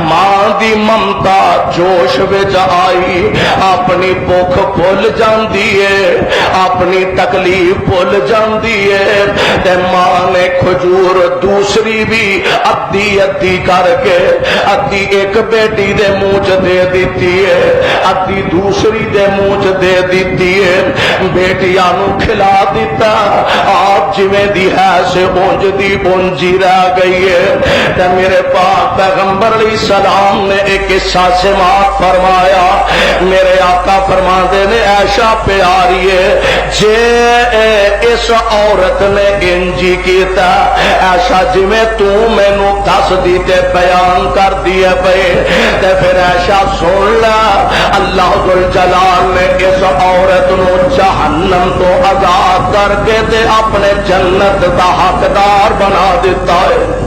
ماں دی ممتا جوش وچ آئی، اپنی بھوک بھول جاندی ہے، اپنی تکلیف بھول جاندی ہے تے ماں نے کھجور دوسری بھی ادھی ادھی کر کے ادھی ایک بیٹی دے منہ چ دے دیتی ہے، ادھی دوسری دے منہ چ دے دیتی ہے، بیٹیاں نو کھلا دیتا، آپ جویں دی ہے سے اونج دی اونجی رہ گئی ہے تے میرے پاک پیغمبر علیہ السلام نے ایک قصہ سماعت فرمایا، میرے آقا فرماندے نے عائشہ پیاری ہے جے اس عورت نے انجی کیتا ایسا جویں تو مینوں دس دی تے بیان کر دیے پے تے پھر عائشہ سن لا، اللہ ذوالجلال نے اس عورت نو جہنم تو آزاد کر کے تے اپنے جنت دا حقدار بنا دیتا ہے۔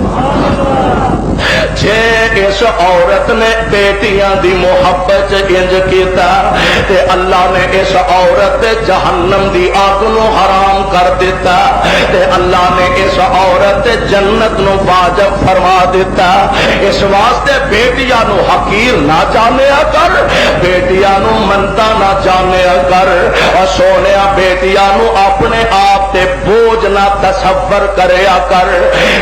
جے اس عورت نے بیٹیاں دی محبت انج کیتا تے اللہ نے اس عورت جہنم دی آگ نو حرام کر دیتا تے اللہ نے اس عورت جنت نو واجب فرما دیتا، اس واسطے بیٹیاں نو حقیر نہ جانیا کر، بیٹیاں نو منتا نہ جانیا کر، اور سونیا بیٹیاں نو اپنے آپ تے بوجھ نہ تصور کریا کر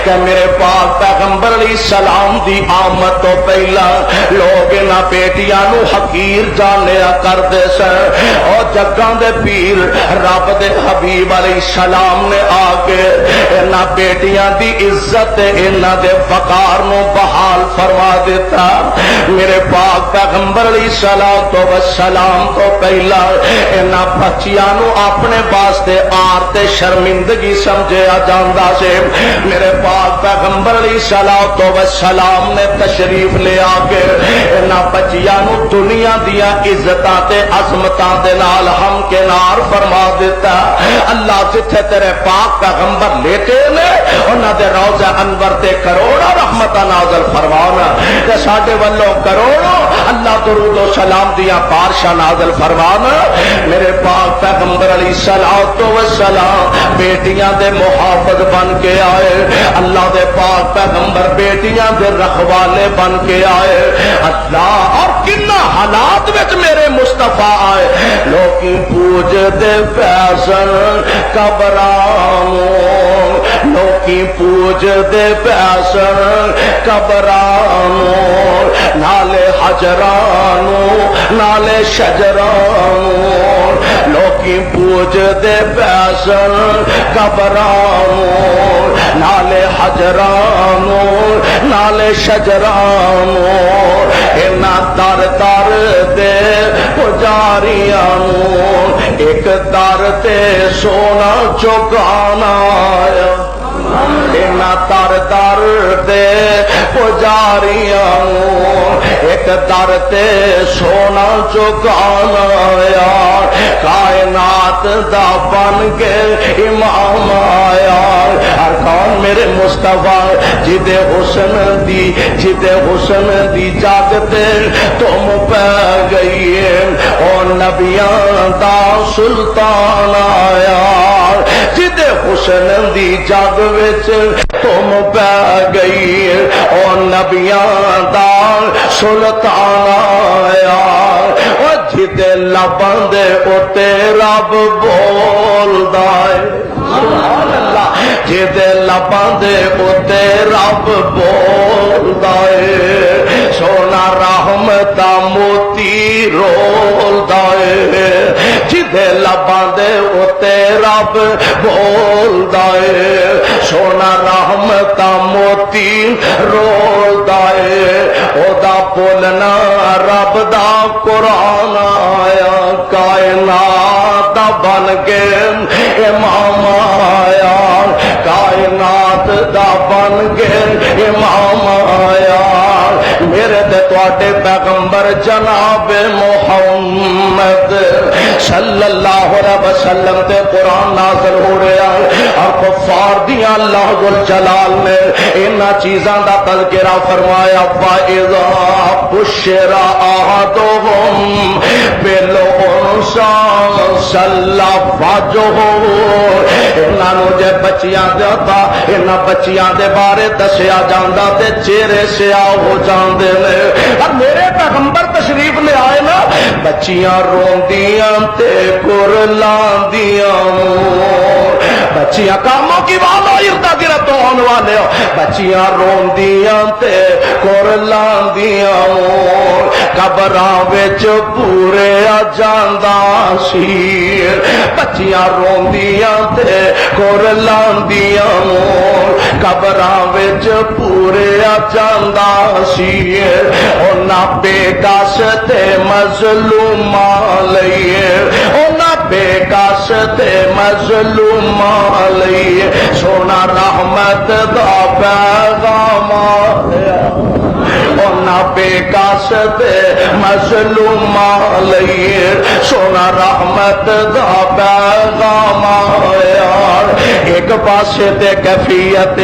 کہ میرے پاک پیغمبر علیہ السلام دی آمد تو پہلا لوگ انہاں بیٹیاں نو حقیر جانیا کرتے سن، اور جگاں دے پیر رب دے حبیب علیہ السلام نے آ کے انہاں بیٹیاں دی عزت انہاں دے وقار نو بحال فرما دیتا۔ میرے پاک پیغمبر علیہ السلام تو پہلا انہاں بچیاں نو اپنے واسطے آر تے شرمندگی سمجھیا جاندا سے۔ میرے پاک پیغمبر علیہ السلام نے تشریف لے آ کے انہاں بچیاں نو دنیا دیا عزتاں تے عظمتاں دے نال ہم کنار فرما دیتا۔ اللہ جتھے تیرے پاک پیغمبر لیٹے نے انہاں دے روضہ انور تے کروڑا رحمتاں نازل فرمانا، تے ساڈے والوں کروڑوں اللہ درود و سلام دیا بارشاں نازل فرمانا۔ میرے پاک پیغمبر علیہ السلام بیٹیاں دے محافظ بن کے آئے، اللہ دے پاک پیغمبر بیٹیاں دے رکھوالے بن کے آئے۔ اللہ اور کنا حالات وچ میرے مصطفیٰ آئے، لوکی پوج دے پیسن قبرانو، لوکی پوج دے پیسن قبرانو، نالے حجرانو نالے شجرانو، لوکی پوج دے پیسن قبرانو، نالے حجرانو نالے شجرانو، اینا در در دے پجاریانو، ایک در تے سونا چکانا آیا، اینا در در دے پجاریانو، ایک در تے سونا چکانا آیا، کائنات دا بن کے امام آیا۔ ہر کون میرے مصطفیٰ جدے حسن دی جاگتے تم پہ گئی ہے، اور نبیاں دا سلطان آیا، جدے حسن دی جاگ وچ تم پہ گئی ہے، اور نبیاں دا سلطان آیا، اور جدے لباں دے اتے رب بولدا ہے، سبحان اللہ، جدے لباں دے اتے رب بولدا ہے، سونا رحمتا موتی رولدا ہے، جدے لباں دے اتے رب بولدا ہے، سونا رحمتا موتی رولدا ہے، او دا بولنا رب دا قرآن آیا، کائنات دا بن کے امام آیا، کائنات دا بن کے امام آیا، میرے تے تواڈے پیغمبر جناب محمد صلی اللہ علیہ وسلم تے قرآن نازل ہو رہا ہے، اور کفار دیاں اللہ ذو الجلال نے انہاں چیزاں دا تذکرہ فرمایا، فَإِذَا بُشِّرَ أَحَدُهُم بِالْأُنثىٰ ظَلَّ وَجْهُهُ، انہاں نو جے بچیاں دا انہاں بچیاں دے بارے دسیا جاندا تے چہرے سیاہ ہو جاندے نے۔ اور میرے پیغمبر تشریف لے آئے نا، بچیاں روندیاں تے کرلاندیاں، بچیاں کاموں کی والا اردا گرد ہونے والے ہو، بچیاں روندیاں تے کرلاندیاں، قبراں وچ پورے جاندا سی، بچیاں روندیاں تے کرلاندیاں، قبراں وچ پورے جاندا سی، اونا بے کس تے مظلوماں لئیے، اونا بے کس تے مظلوماں لئیے، سونا رحمت دا پیغام آیا، اونا بے کس تے مظلوماں لئیے، سونا رحمت دا پیغام آیا۔ ایک پاسے تے کیفیت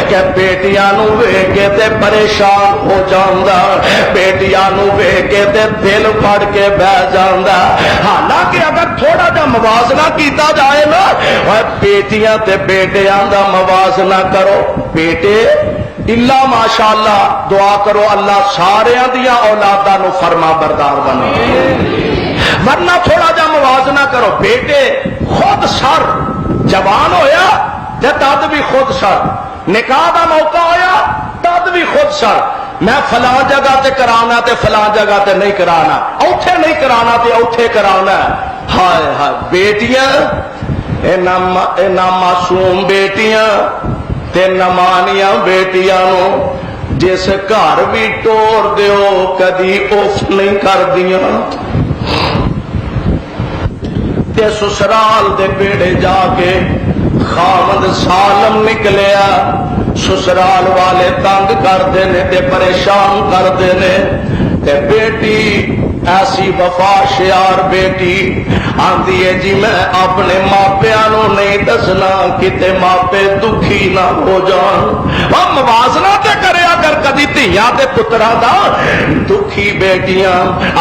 کہ بیٹیاں نو ویکھ کے تے پریشان ہو جاندا، بیٹیاں نو ویکھ کے تے دل پھڑ کے بہ جاندا، حالانکہ اگر تھوڑا جا موازنہ کیتا جائے نا، اور بیٹیاں تے بیٹیاں دا موازنہ کرو، بیٹے اللہ ماشاءاللہ دعا کرو اللہ سارے دیا اولاداں نو فرما بردار بنا، ورنہ تھوڑا جا موازنہ کرو، بیٹے خود سر جوان ہویا تے تد بھی خود سر، نکاح دا موقع ہویا تد بھی خود سر، میں فلاں جگہ تے کرانا تے فلاں جگہ تے نہیں کرانا، اوتھے نہیں کرانا تے اوتھے کرانا۔ ہائے ہائے بیٹیاں، اے نہ معصوم بیٹیاں تے نمانیاں بیٹیاں نو جس گھر بھی ٹور دیو کدی اف نہیں کر دیاں، تے سسرال دے بیڑے جا کے خامد سالم نکلیا، سسرال والے تنگ کرتے نے تے پریشان کرتے نے، تے بیٹی ایسی وفا شیار بیٹی آندی ہے جی میں اپنے ماپیاں نو نہیں دسنا کتے ماپے دکھی نہ ہو جان۔ وہ موازنہ تے کریا کر کدی دھیاں تے پتراں دا، دکھی بیٹیاں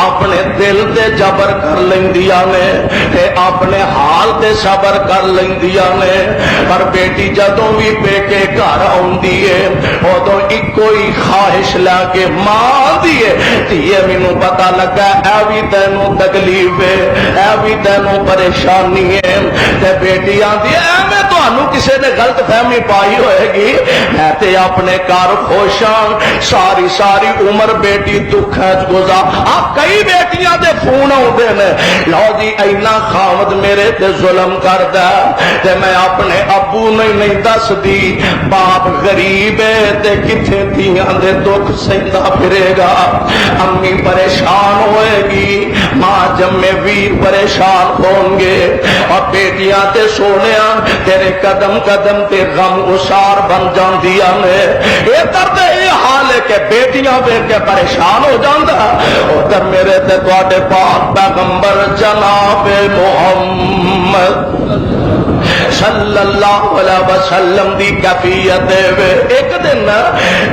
اپنے دل تے جبر کر لیندیاں نے تے اپنے حال تے صبر کر لیندیاں نے، پر بیٹی جدوں بھی پیکے گھر آوندی ہے اودوں اکو ہی خواہش لے کے ماں آندی ہے دھیے مینوں پتہ لگا اے بھی تینوں تکلیف ہے، اے بھی تینوں پریشانی ہے، تے بیٹی آندی ہے میں تانوں کسے نے غلط فہمی پائی ہوئے گی، میں تے اپنے گھر خوش ہاں، ساری ساری عمر بیٹی دکھ گزار۔ کئی بیٹیاں دے فون آتے نے لو جی اینا خامد میرے تے ظلم کردا تے میں اپنے ابو نہیں دس دی، باپ غریب ہے تے کتھے دھیاں دے دکھ سہندا پھرے گا، امی پریشان ہوئے گی، ماں جمے ویر پریشان ہوں گے، اور بیٹیاں تے سونیاں تیرے قدم قدم تے غم اسار بن جاندیاں نے۔ اے درد یہ حال ہے کہ بیٹیاں ویکھ کے پریشان ہو جاندا، ادھر میرے تے تواڈے پاک پیغمبر جناب محمد صلی اللہ علیہ وسلم دی کیفیت ہے۔ ایک دن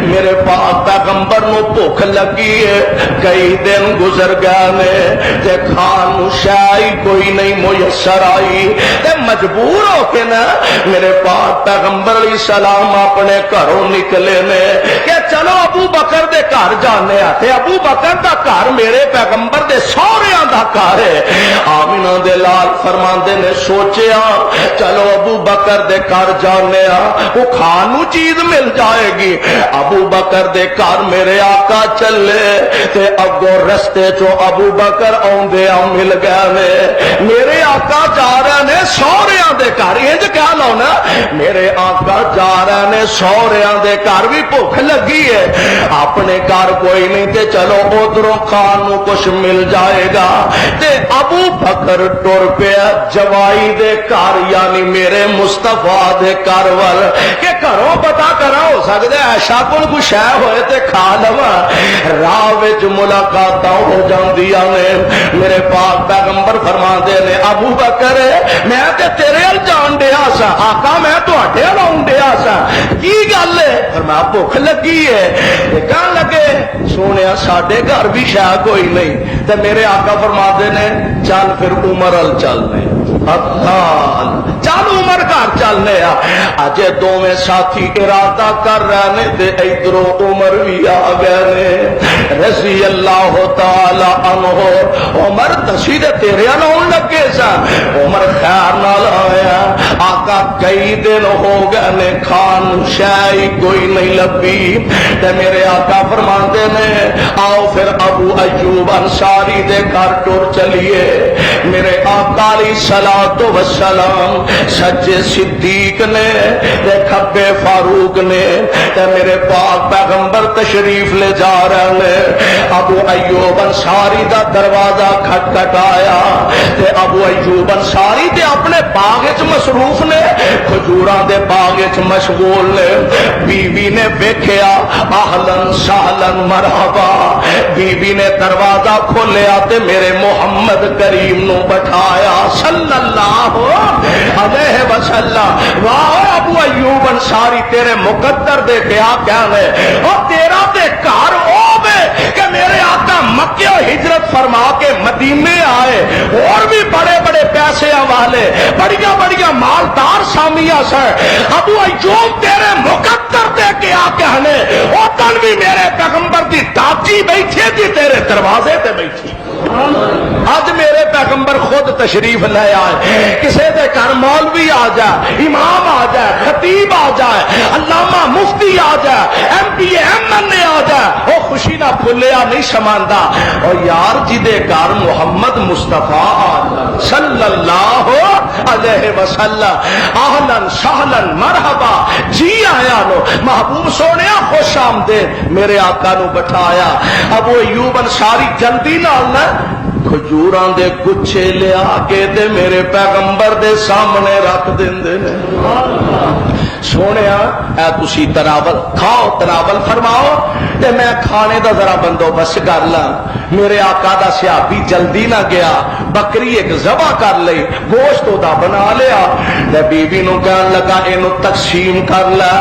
میرے پاک پیغمبر نو بھوک لگی ہے، کئی دن گزر گئے نے تے کھان شائی کوئی نہیں میسر آئی، تے مجبور ہو کے نا میرے پاک پیغمبر علیہ السلام اپنے گھروں نکلے نے کہ چلو ابو بکر دے گھر جانے آتے، ابو بکر دا گھر میرے پیغمبر دے سوہریاں دا گھر ہے۔ آمینہ دے لال فرماندے نے سوچیا چلو ابو بکر دے گھر جانے وہ کھانو چیز مل جائے گی۔ ابو بکر دے گھر میرے آقا چلے تے اگوں رستے چو ابو بکر آندے مل گئے نے، میرے آقا جا رہے نے سوہریاں دے گھر، انج کیا لاؤنا میرے آقا جا رہے نے سوہریاں دے گھر، بھی بھوک لگی ہے، اپنے گھر کوئی نہیں تے چلو ادھروں کھانو کچھ مل جائے گا، تے ابو بکر ٹر پیا جوائی دے گھر یعنی میرے مصطفیٰ دے گھر ول کہ گھروں پتا کرا ہو سکتا ہے ایشا کول کوئی شے ہوئے تے کھا لواں، راہ وچ ملاقاتاں ہو جاندیاں نے، میرے پاک پیغمبر فرماندے نے ابو بکر میں تے تیرے ال جان ڈیا سا، آقا میں تواڈے ال آون ڈیا سا، کی گل ہے؟ فرمایا بھوک لگی ہے، کہن لگے سونیا ساڈے گھر بھی شے کوئی نہیں، تے میرے آقا فرماندے نے چل پھر عمر ال چلنے، چل عمر گھر چلنے اجے دوویں ساتھی ارادہ کر رہے نے تے ادھروں عمر بھی آ گئے نے رضی اللہ تعالی عنہ۔ عمر دسی دے تیرے آن لگے سن، عمر خیر نال آیا، آقا کئی دن ہو گئے نے کھان شائی کوئی نہیں لبھی، تے میرے آقا فرماندے نے آؤ پھر ابو ایوب انصاری دے گھر ٹر چلیے، میرے آقا علیہ الصلوۃ والسلام سجے صدیق نے تے کھبے فاروق نے تے میرے پاک پیغمبر تشریف لے جا رہے ہیں، ابو ایوب انصاری دا دروازہ کھٹکھٹایا تے ابو ایوب انصاری تے اپنے باغ وچ مصروف نے، کھجوراں دے باغ وچ مشغول نے، بیوی نے ویکھیا اہلن سہلن مرحبا، بیوی نے دروازہ کھولیا تے میرے محمد کریم نو بٹھایا صلی اللہ علیہ وسلم۔ واہ ابو ایوب انصاری تیرے مقدر دے کیا کہنے، اور تیرا تے گھر ہوے کہ میرے آقا مکے ہجرت فرما کے مدینے آئے، اور بھی بڑے بڑے پیسے والے بڑیاں بڑیاں مالدار سامیاں سے، ابو ایوب تیرے مقدر دے کیا کہنے، او تن بھی میرے پیغمبر دی داجی بیٹھی تھی تیرے دروازے تے بیٹھی، اج میرے پیغمبر خود تشریف لے آئے، کسی دے گھر مولوی آ جائے، امام آ جائے، خطیب آ جائے، علامہ مفتی آ جائے، ایم پی ایم این اے آ جائے، وہ خوشی نہ بھولیا نہیں شماندا۔ اور یار جدے گھر محمد مصطفیٰ آ جائے صلی اللہ علیہ وسلم، اہلاً سہلاً مرحبا، جی آیا نو محبوب سونے خوش آمدید، میرے آقا نو بٹھایا۔ ابو ایوب انصاری جلدی نال نہ کھجوراں دے گچھے لیا کے تے میرے پیغمبر دے سامنے رکھ دیندے نے۔ سونیا اے تسی تناول کھاؤ، تناول فرماؤ تے میں کھانے دا ذرا بندوبست کر لاں۔ میرے آقا دا صحابی جلدی نہ گیا، بکری ایک ذبح کر لئی، گوشت دا بنا لیا تے بی بی نو کہن لگا اینو تقسیم کر لے،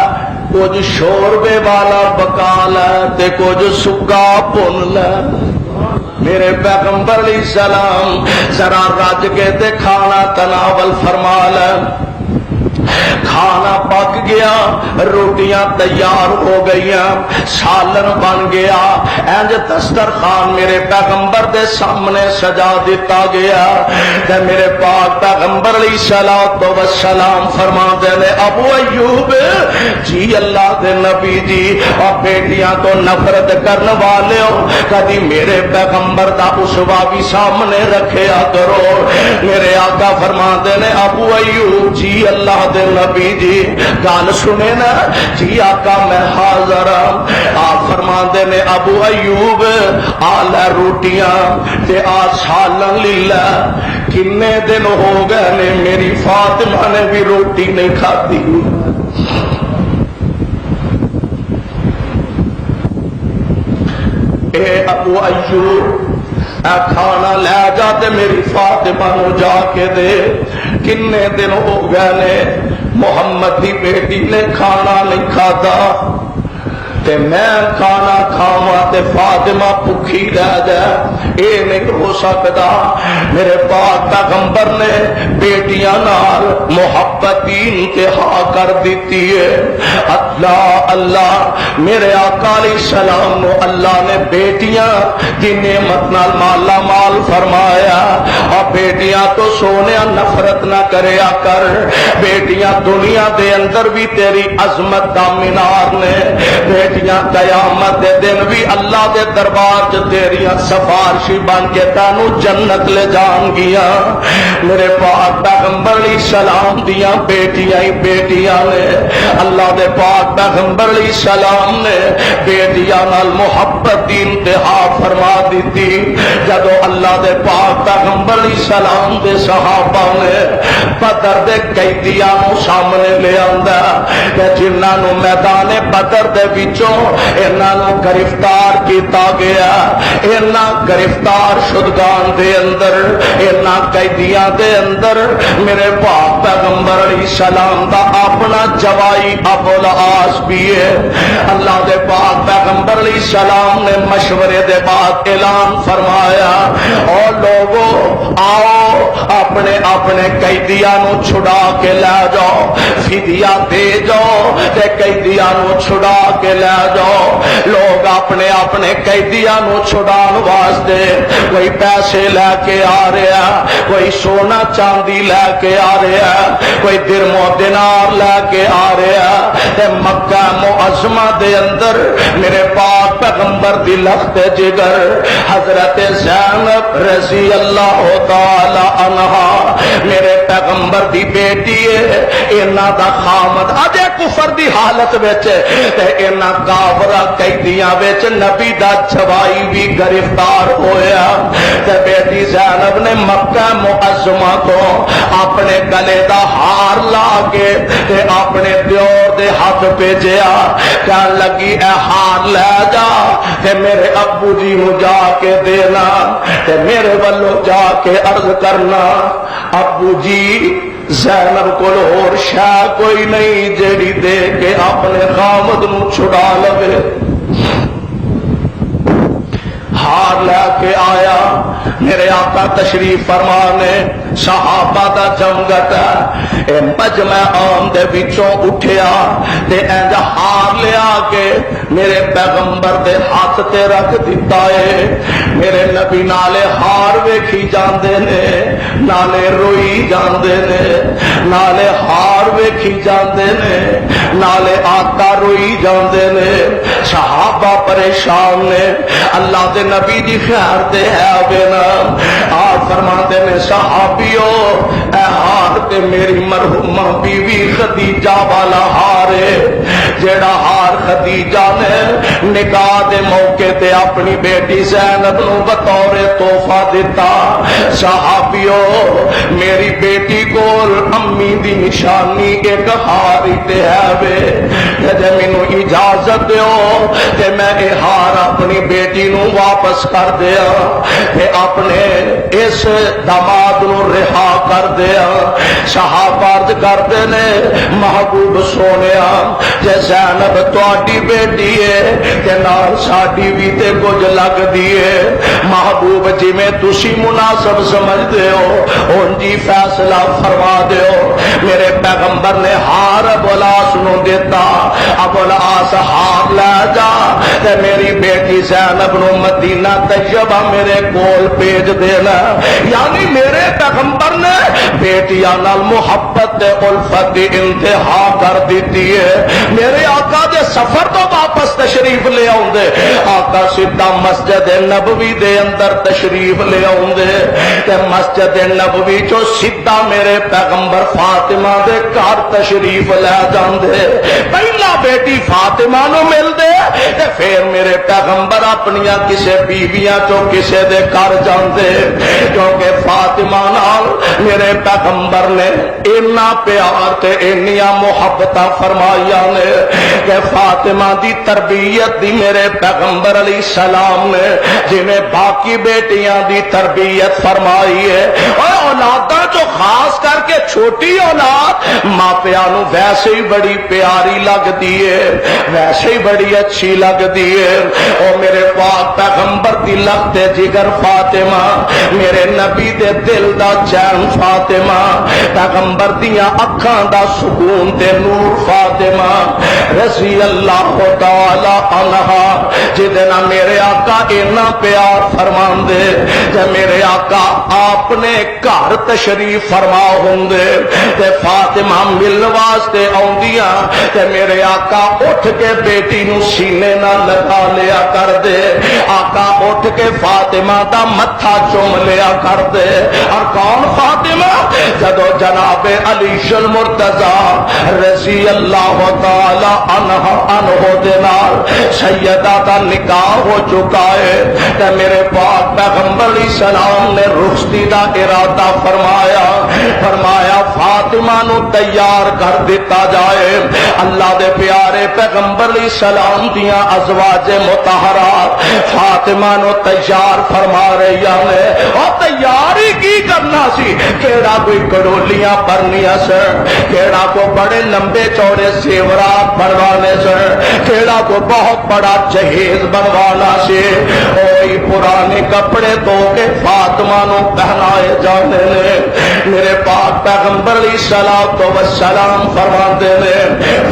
کچھ شوربے والا پکا لے تے کچھ سکا بھن لے۔ میرے پیغمبر علیہ السلام ذرا رج کے تے کھانا تناول فرما لے۔ کھانا پک گیا، روٹیاں تیار ہو گئی، سالن بن گیا، اینج دسترخوان میرے پیغمبر دے سامنے سجا دیتا گیا۔ تے میرے پاک پیغمبر علیہ الصلوۃ والسلام فرماتے نے ابو ایوب جی اللہ دے نبی جی، اور بیٹیاں تو نفرت کرنے والے ہو، کبھی میرے پیغمبر دا اسوا بھی سامنے رکھیا کرو۔ میرے آقا فرماتے نے ابو ایوب جی اللہ دے نبی جی گل سنے نا، جی آقا میں حاضر ہوں۔ آپ فرماندے نے ابو ایوب آ لے روٹیاں تے آ سالن لیلا، کنے دن ہو گئے نے میری فاطمہ نے بھی روٹی نہیں کھاتی۔ اے ابو ایوب اے کھانا لے جا تے میری فاطمہ نو جا کے دے، کنے دن ہو گئے نے محمد دی بیٹی نے کھانا نہیں کھاتا تے میں کھانا کھاواں تے فاطمہ بھوکھی رہ جائے، اے نہیں ہو سکتا۔ میرے پاک پیغمبر نے بیٹیاں نال محبت دی انتہا کر دیتی ہے۔ اللہ اللہ میرے آقا علیہ السلام نو اللہ نے بیٹیاں دی نعمت نال مالا مال فرمایا، اور بیٹیاں تو سونے نفرت نہ کریا کر، بیٹیاں دنیا دے اندر بھی تیری عظمت دا مینار نے، بیٹیاں قیامت دے دن بھی اللہ دے دربار چ تیریاں سفارشی بن کے تینو جنت لے جان گیا۔ میرے پاک پیغمبر علیہ السلام دیاں بیٹیاں ہی بیٹیاں نے، اللہ دے پاک پیغمبر علیہ السلام نے بیٹیاں نال محبت دی انتہا فرما دیتی۔ جدو اللہ دے پاک پیغمبر علیہ السلام دے صحابہ نے بدر دے قیدیاں نو سامنے لے آندا کہ جنہاں نو میدان بدر دے وچوں انہاں نو گرفتار کیتا گیا، انہاں گرفتار شدگان دے اندر، انہاں قیدیاں دے اندر میرے پاک پیغمبر علیہ السلام دا اپنا جوائی ابو العاص بھی ہے۔ اللہ دے پاک پیغمبر علیہ السلام نے مشورے دے بعد اعلان فرمایا اور لوگوں آؤ اپنے اپنے قیدیاں نو چھڑا کے لے جاؤ، فدیہ دے جاؤ تے قیدیاں نو چھڑا کے لے جاؤ۔ لوگ اپنے اپنے قیدیاں نو چھڑان واسطے کوئی پیسے لے کے آ رہا، کوئی سونا چاندی لے کے آ رہا، کوئی درم و دینار لے کے آ رہا تے مکہ معظمہ دے اندر میرے پاک پیغمبر دی لخت جگر حضرت زینب رضی اللہ تعالی عنہا میرے پیغمبر دی بیٹی ہے، انہاں دا خامد اجے کفر دی حالت وچ تے انہاں کافرہ قیدیاں وچ نبی دا جوائی بھی گرفتار ہویا تے بیٹی زینب نے مکہ معظمہ تو اپنے گلے دا ہار لا کے تے اپنے دیور دے ہاتھ بھیجیا، کہن لگی اے ہار لے جا تے میرے ابو جی نو جا کے دینا تے میرے والوں جا کے عرض کرنا ابو جی زینب کو اور شاہ کوئی نہیں جیڑی دے کے اپنے خامد نو چھڑا لوے۔ ہار لے کے آیا میرے آقا تشریف فرمانے صحابہ دا جمگٹ اے مجمع عام دے وچوں اٹھیا تے انج ہار لیا کے میرے پیغمبر دے ہاتھ تے رکھ دتا ہے. میرے نبی نالے ہار ویکھی جاندے نے, نالے روئی جاندے نے, نالے ہار ویکھی جاندے نے, نالے آقا روئی جاندے نے. صحابہ پریشان نے, اللہ دے نبی دی خیر تے ہے بے نام. آپ فرماتے نے صحابیو اے ہار تے میری مرحومہ بیوی خدیجہ والا ہار ہے, جیڑا ہار خدیجہ نے نکاح دے موقع تے اپنی بیٹی زینب نو بطور تحفہ دیتا. صحابیو میری بیٹی کول امی دی نشانی ایک ہار تے ہے وے, جے مینوں اجازت دیو تے میں اے ہار اپنی بیٹی نو واپس کر دیا تے اپنے اس داماد نو رہا کر دیا. صحابہ عرض کرتے نے محبوب سونیا جے زینب تہاڈی بیٹی ہے تے نال ساڈی بھی تے کچھ لگ دیے. محبوب جی میں تسی مناسب سمجھتے ہو ان جی فیصلہ فرما دیو. میرے پیغمبر نے ہار ابوالعاص نو دیتا. ابوالعاص ہار لے جا تے میری بیٹی زینب نو مدینہ طیبہ میرے کول بھیج دینا. یعنی میرے پیغمبر نے بیٹیاں نال محبت تے الفت دی انتہا کر دیتی ہے. میرے آقا دے سفر تو واپس تشریف لے آؤندے, آقا سیدھا مسجد نبوی دے اندر تشریف لے آؤندے تے مسجد نبوی چو سیدھا میرے پیغمبر فاطمہ دے گھر تشریف لے جاندے. پہلا بیٹی فاطمہ نو مل دے تے پھر میرے پیغمبر اپنیاں کسے بیویاں چو کسے دے گھر جاندے, کیونکہ فاطمہ نال میرے پیغمبر نے اتنا پیار تے انیاں محبتاں فرمائیاں نے کہ فاطمہ دی تربیت دی میرے پیغمبر علیہ السلام نے جنہیں باقی بیٹیاں دی تربیت فرمائی ہے. اور اولاداں جو خاص کر کے چھوٹی اولاد ماں پیاں نو ویسے ہی بڑی پیاری لگ دیے, ویسے ہی بڑی اچھی لگ دیے. اور میرے پاک پیغمبر دی لخت جگر فاطمہ, میرے نبی دے دل دا چین فاطمہ, پیغمبر دیاں اکھاں دا سکون تے نور فاطمہ رضی اللہ تعالی عنہا, جدنا میرے آقا اینا پیار فرمان دے. جب میرے آقا آپ نے گھر تشریف فرما ہوندے تے فاطمہ مل واسطے آؤندیاں تے میرے آقا اٹھ کے بیٹی نو سینے نہ لگا لیا کر دے. آقا اٹھ کے فاطمہ دا متھا چوم لیا کر دے. اور کون فاطمہ؟ جدو جناب علی المرتضی رضی اللہ تعالی عنہ دے نال سیدہ دا نکاح ہو چکا ہے تے میرے پاک پیغمبر علیہ السلام نے رخصتی دا ارادہ فرمایا. فرمایا فاطمہ نو تیار کر دیتا جائے. اللہ دے پیارے پیغمبر علیہ السلام دیاں ازواج مطہرات فاطمہ نو تیار فرما رہی نے. اور تیاری کی کرنا سی, کیڑا کوئی کڑولیاں بھرنیاں سن, کیڑا کو بڑے لمبے چوڑے زیورات بنوانے سن, کیڑا کو بہت بڑا جہیز بنوانا سی. وہی پرانے کپڑے دھو کے فاطمہ نو پہنائے جانے نے. میرے پاک پیغمبر علیہ الصلوۃ والسلام فرماندے نے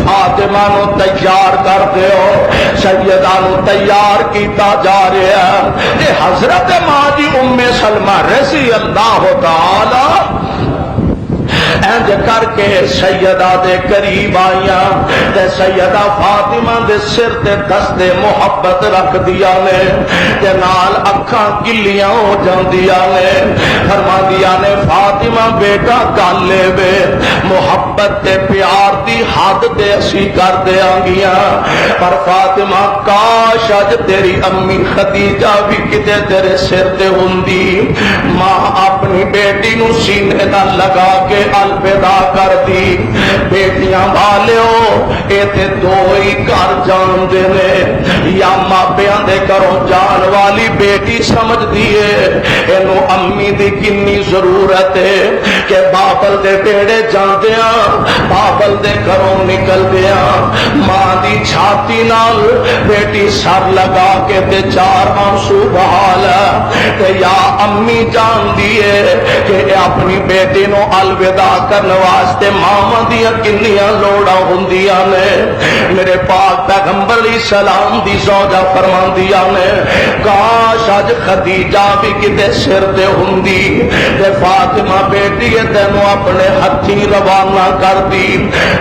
فاطمہ نو تیار کر دیو. سیدہ نو تیار کیتا جا رہا ہے. یہ حضرت ماں جی ام سلمہ رضی اللہ تعالی انج کر کے سیدہ دے قریب آئیاں تے سیدہ فاطمہ دے سر تے دستے محبت رکھ دیا نے تے نال اکھاں گلیاں ہو جاندیاں نے. فرما دیا نے فاطمہ بیٹا گل لے وے, محبت تے پیار دی حد تے اسی کر دیاں گیاں, پر فاطمہ کاش اج تیری امی خدیجہ بھی کتے تیرے سر تے ہوندی. ماں اپنی بیٹی نو سینے نہ لگا کے الوداع کر دی۔ بیٹیاں والیو اے تے دو ہی گھر جان دے نے، یا ماپیاں دے گھروں جان والی بیٹی سمجھ دیے اینو امی دی کنی ضرورت ہے کہ بابل دے بیڑے جاندیاں بابل دے گھروں نکلدیاں ماں دی چھاتی نال بیٹی سر لگا کے تے چار آنسو بہالا تے یا امی جان دیے کہ اپنی بیٹی نو الوداع کرنے واسطے ماما دیا کنیاں لوڑا ہوندیاں نے۔ میرے پاک پیغمبر علیہ السلام دی زوجہ فرماندیاں نے کاش اج خدیجہ بھی کتے سر تے ہوندی تے فاطمہ بیٹی تینوں اپنے ہتھی روانہ کر دی۔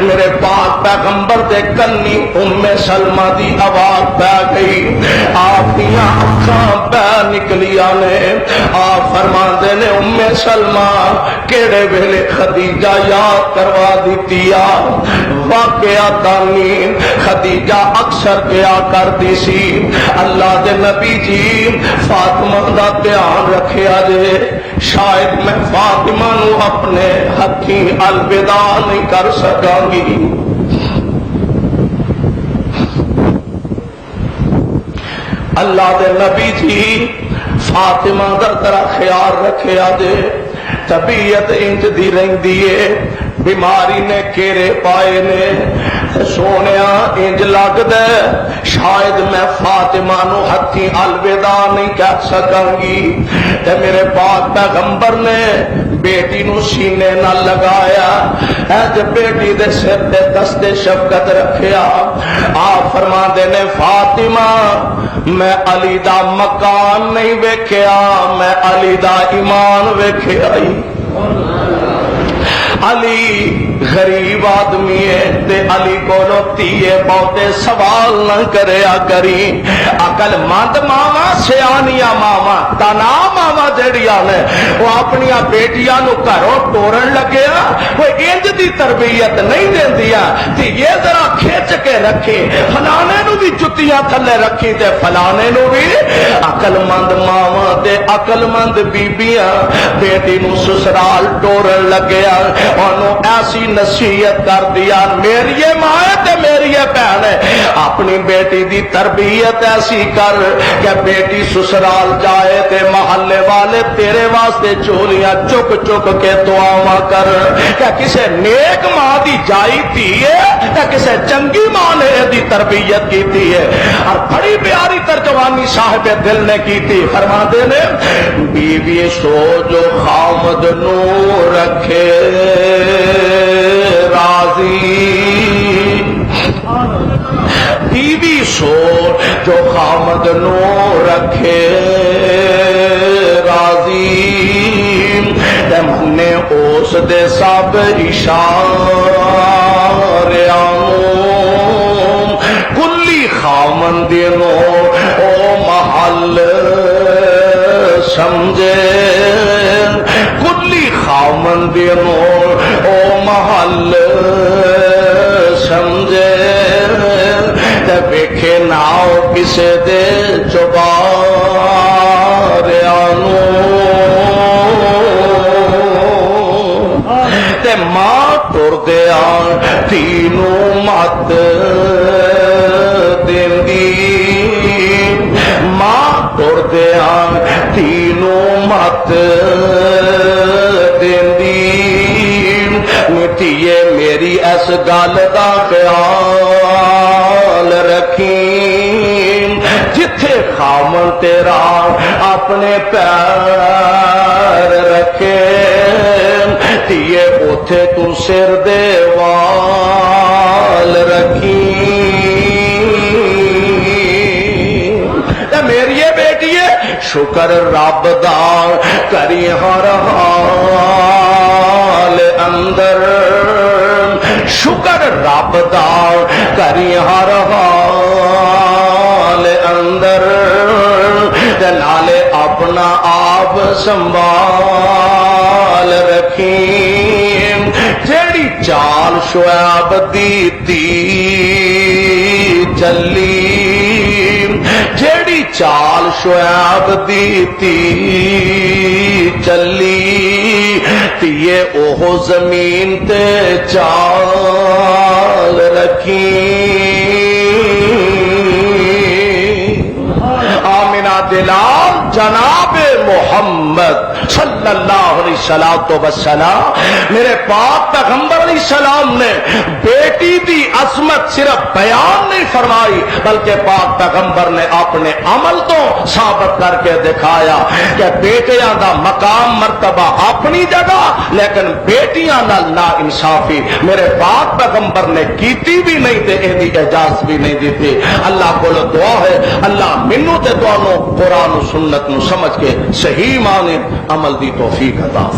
میرے پاک پیغمبر دے کنی ام سلمہ دی آواز پہ گئی، آپ دیاں اکھاں پہ نکلیاں نے۔ آپ فرماندے نے ام سلمہ کیڑے ویلے خدیجہ یاد کروا دیتیا واقعہ دانی خدیجہ اکثر کیا کرتی سی اللہ دے نبی جی فاطمہ دا دھیان رکھیا جے شاید میں فاطمہ نو اپنے ہتھی الوداع نہیں کر سکاں گی۔ اللہ دے نبی جی فاطمہ دا ذرا خیال رکھیا جے طبیعت انج دی رہندی ہے بیماری نے کیرے پائے نے سونیا انج لگدا شاید میں فاطمہ نو ہتھی الوداع نہیں کہہ سکاں گی تے میرے پاک پیغمبر نے بیٹی نو سینے نہ لگایا جب بیٹی دے سر تے دست شفقت رکھیا آپ فرماندے نے فاطمہ میں علی دا مکان نہیں ویکھیا میں علی دا ایمان ویکھیا۔ علی غریب آدمی ہے تے علی کولو تیے بہتے سوال نہ کریا کری عقل مند ماما سیانیاں ماما تنا ماما جڑیاں نے وہ اپنی بیٹیاں نو گھروں ٹورن لگیا وہ انج دی تربیت نہیں دیندیا تے یہ ذرا کھچ کے رکھی فلانے نو بھی جتیاں تھلے رکھی تے فلانے نو بھی عقل مند ماما تے عقل مند بیبیاں بیٹی نو سسرال ٹورن لگیا انہوں ایسی نصیحت کر دیا میری ماں تے میری بہن اپنی بیٹی دی تربیت ایسی کر کہ بیٹی سسرال جائے تے محلے والے تیرے واسطے چولیاں چک چک کے دعاواں کر کہ کسے نیک ماں دی جائی تھی ہے کہ کسے چنگی ماں نے دی تربیت کی تھی ہے اور بڑی پیاری ترجمانی صاحب دل نے کی تھی فرماتے نے بیوی سو جو خامد نو رکھے راضی بیوی سو جو خامد نو رکھے راضی تے منے اس دے سب اشاریاں کلی خامد نو او محل سمجھے کلی خامد نو او محل سمجھے تے ویکھے ناؤ کسے دے چباریاں تے ماں ٹر دیا تینوں مت دیندی ماں ٹر دیا تینوں مت دیندی مٹیے میری اس گل دا خیال رکھی جتھے خامن تیرا اپنے پیر رکھے تیے اوتھے تو سر دے وال رکھی میری بیٹیے شکر رب دا کری ہر حال اندر شکر رب دا کری ہر حال اندر نالے اپنا آپ سنبھال رکھی جیڑی چال شعیب دی چلی جیڑی چال شعیب دیتی چلی تیے اوہ زمین تے چال رکھی آمنہ دلال جناب محمد صلی اللہ علیہ وسلم میرے پاک پیغمبر علیہ السلام نے بیٹی دی عظمت صرف بیان نہیں فرمائی بلکہ پاک پیغمبر نے اپنے عمل تو ثابت کر کے دکھایا کہ بیٹیاں دا مقام مرتبہ اپنی جگہ لیکن بیٹیاں نال نا انصافی میرے پاک پیغمبر نے کیتی بھی نہیں تے ایدی اجازت بھی نہیں دیتی اللہ کو دعا ہے اللہ منو تے تانوں قرآن و سنت نو سمجھ کے صحیح معنی عمل دی توفیق عطا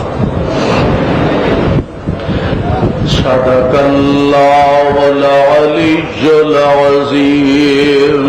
صدق اللہ العلی العظیم